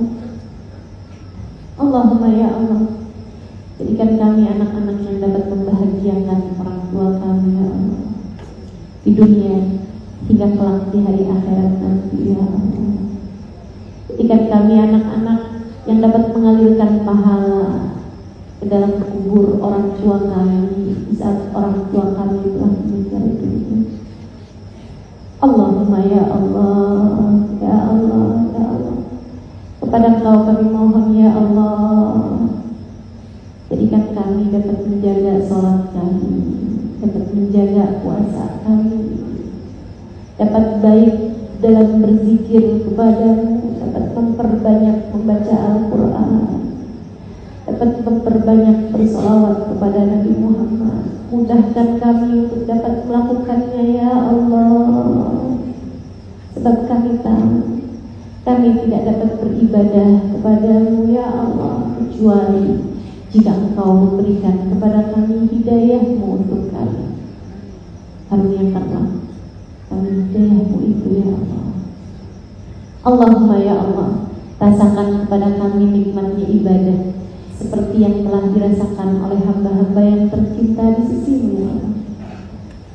Allahumma ya Allah, jadikan kami anak-anak yang dapat membahagiakan orang tua kami ya Allah, di dunia hingga kelak di hari akhirat nanti ya Allah. Jadikan kami anak-anak yang dapat mengalirkan pahala ke dalam kubur orang tua kami di saat orang tua kami telah meninggal dunia. Allahumma ya Allah, ya Allah, ya Allah, kepada Engkau kami mohon ya Allah, jadikan kami dapat menjaga sholat kami, dapat menjaga puasa kami, dapat baik dalam berzikir kepadamu, dapat memperbanyak membaca Al-Quran, dapat memperbanyak bersolawat kepada Nabi Muhammad. Mudahkan kami untuk dapat melakukannya ya Allah, sebab kami tahu kami tidak dapat beribadah kepadamu ya Allah kecuali jika Engkau memberikan kepada kami hidayah-Mu untuk kami. Karuniakanlah kami hidayah-Mu itu ya Allah. Allahumma ya Allah, rasakan kepada kami nikmatnya ibadah seperti yang telah dirasakan oleh hamba-hamba yang tercinta di sisi-Mu ya Allah.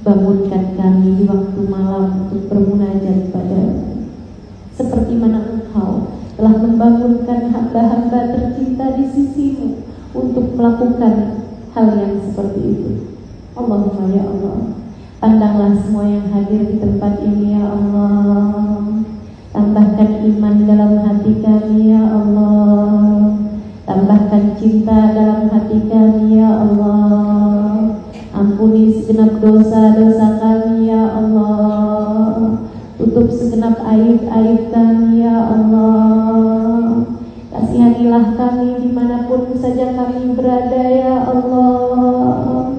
Bangunkan kami di waktu malam untuk bermunajat padamu, seperti mana Engkau telah membangunkan hamba-hamba tercinta di sisi-Mu untuk melakukan hal yang seperti itu. Allahumma ya Allah, pandanglah semua yang hadir di tempat ini ya Allah. Tambahkan iman dalam hati kami ya Allah, tambahkan cinta dalam hati kami ya Allah. Ampuni segenap dosa-dosa kami ya Allah, tutup segenap aib-aib kami ya Allah. Kasihanilah kami dimanapun saja kami berada ya Allah.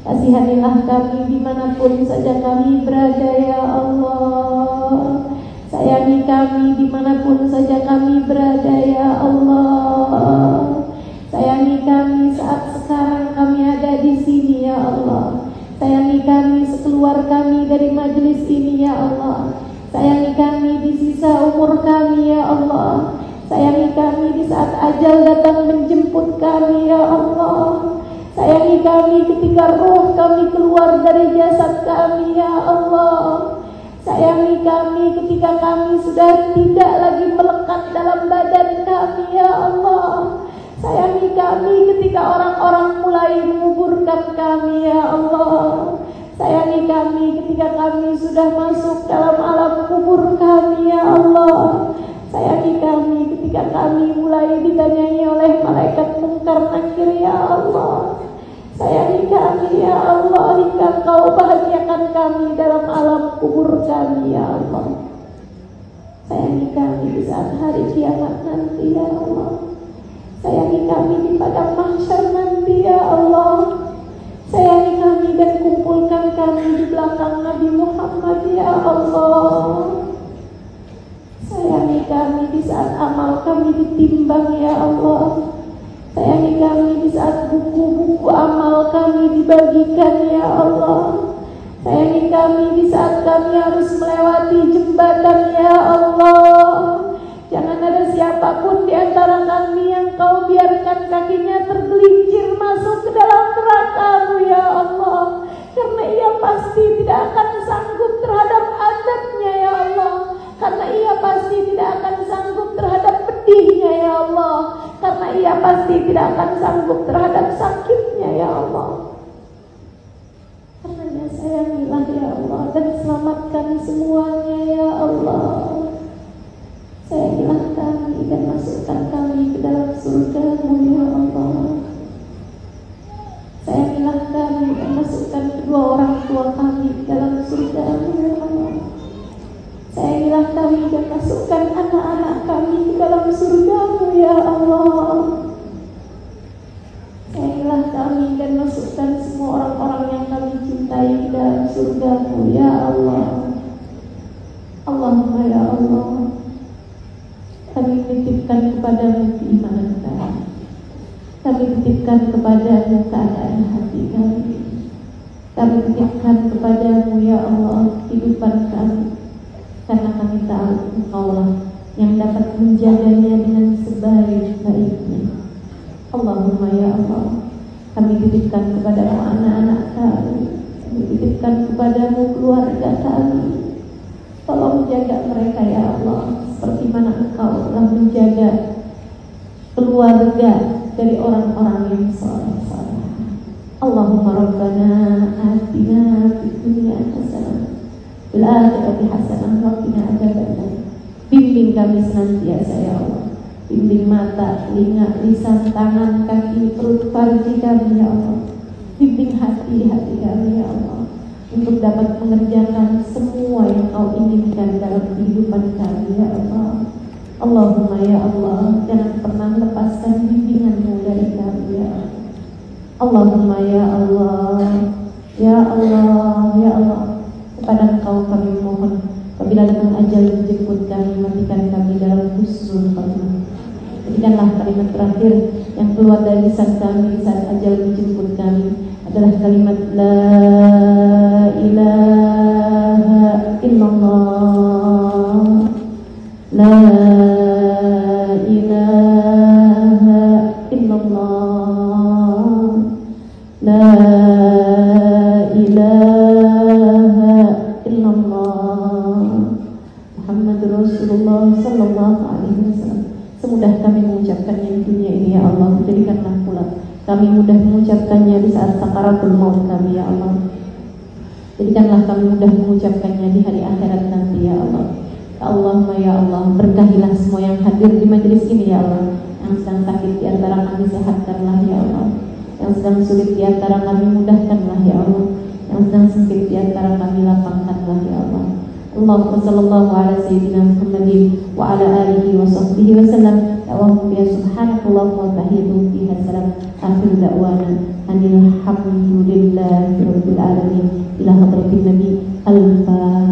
Kasihanilah kami dimanapun saja kami berada ya Allah. Sayangi kami dimanapun saja kami berada ya Allah. Sayangi kami saat sekarang kami ada di sini ya Allah. Sayangi kami sekeluar kami dari majelis ini ya Allah. Sayangi kami di sisa umur kami ya Allah. Sayangi kami di saat ajal datang menjemput kami ya Allah. Sayangi kami ketika roh kami keluar dari jasad kami ya Allah. Sayangi kami ketika kami sudah tidak lagi melekat dalam badan kami ya Allah. Sayangi kami ketika orang-orang mulai menguburkan kami ya Allah. Sayangi kami ketika kami sudah masuk dalam alam kubur kami ya Allah. Sayangi ketika kami mulai ditanyai oleh malaikat mungkar nakir, ya Allah, sayangi kami ya Allah, hingga Engkau bahagiakan kami dalam alam kubur kami ya Allah. Sayangi kami di saat hari kiamat nanti ya Allah. Sayangi kami di padang mahsyar nanti ya Allah. Sayangi kami dan kumpulkan kami di belakang Nabi Muhammad ya Allah. Sayangi kami di saat amal kami ditimbang ya Allah. Sayangi kami di saat buku-buku amal kami dibagikan ya Allah. Sayangi kami di saat kami harus melewati jembatan ya Allah. Jangan ada siapapun di antara kami yang Kau biarkan kakinya tergelincir masuk ke dalam neraka-Mu ya Allah. Karena ia pasti tidak akan sanggup terhadap azabnya ya Allah. Karena ia pasti tidak akan sanggup terhadap pedihnya ya Allah. Karena ia pasti tidak akan sanggup terhadap sakitnya ya Allah. Karenanya sayangilah ya Allah dan selamatkan semuanya ya Allah. Sayangilah kami dan masukkan kami ke dalam surga-Mu ya Allah. Sayangilah kami dan masukkan kedua orang tua kami ke dalam surga-Mu ya Allah. Sayangilah kami dan masukkan anak-anak kami ke dalam surga-Mu ya Allah. Sayangilah kami dan masukkan semua orang-orang yang kami cintai ke dalam surga-Mu ya Allah. Allahumma ya Allah, kami titipkan kepadamu keimanan kami. Kami titipkan kepadamu keadaan hati kami. Kami titipkan kepadamu ya Allah kehidupan kami. Karena kami tahu Engkaulah yang dapat menjaganya dengan sebaik-baiknya. Allahumma ya Allah, kami titipkan kepadamu anak-anak kami. Kami titipkan kepadamu keluarga kami. Tolong jaga mereka ya Allah, seperti mana Engkau telah menjaga keluarga dari orang-orang yang saleh-saleh. Allahumma rabbana atina fid dunya hasanah fil akhirati hasanah wa qina adzabannar. Bimbing kami senantiasa ya Allah. Bimbing mata, telinga, lisan, tangan, kaki, perut, farji kami ya Allah. Bimbing hati-hati kami ya Allah, untuk dapat mengerjakan semua yang Kau inginkan dalam kehidupan kami ya Allah. Allahumma ya Allah, jangan pernah lepaskan bimbingan-Mu dari kami ya Allah. Allahumma ya Allah, ya Allah, ya Allah, kepada Engkau kami mohon, apabila datang ajal menjemput kami, matikan kami dalam husnul khatimah. Jadikanlah kalimat terakhir yang keluar dari lisan kami saat ajal menjemput kami adalah kalimat La ilaha illallah, La ilaha illallah, La ilaha illallah, Muhammad Rasulullah sallallahu alaihi wasallam. Semudah kami mengucapkannya di dunia ini ya Allah, jadikanlah pula kami mudah mengucapkannya di saat sakaratul maut kami ya Allah. Jadikanlah kami mudah mengucapkannya di hari akhirat nanti ya Allah. Allahumma ya Allah, berkahilah semua yang hadir di majelis ini ya Allah. Yang sedang sakit di antara kami sehatkanlah ya Allah. Yang sedang sulit di antara kami mudahkanlah ya Allah. Yang sedang sempit di antara kami lapangkanlah ya Allah. Allahumma sallallahu ala sayyidina Muhammadin wa ala alihi wa sahbihi wa sallam. Allahumma ya subhanakallahumma wa tahiyyatuhum fiha salam. Akhir da'wana anil hamdulillahi rabbil alamin. Ila hadratin nabi al-fatihah.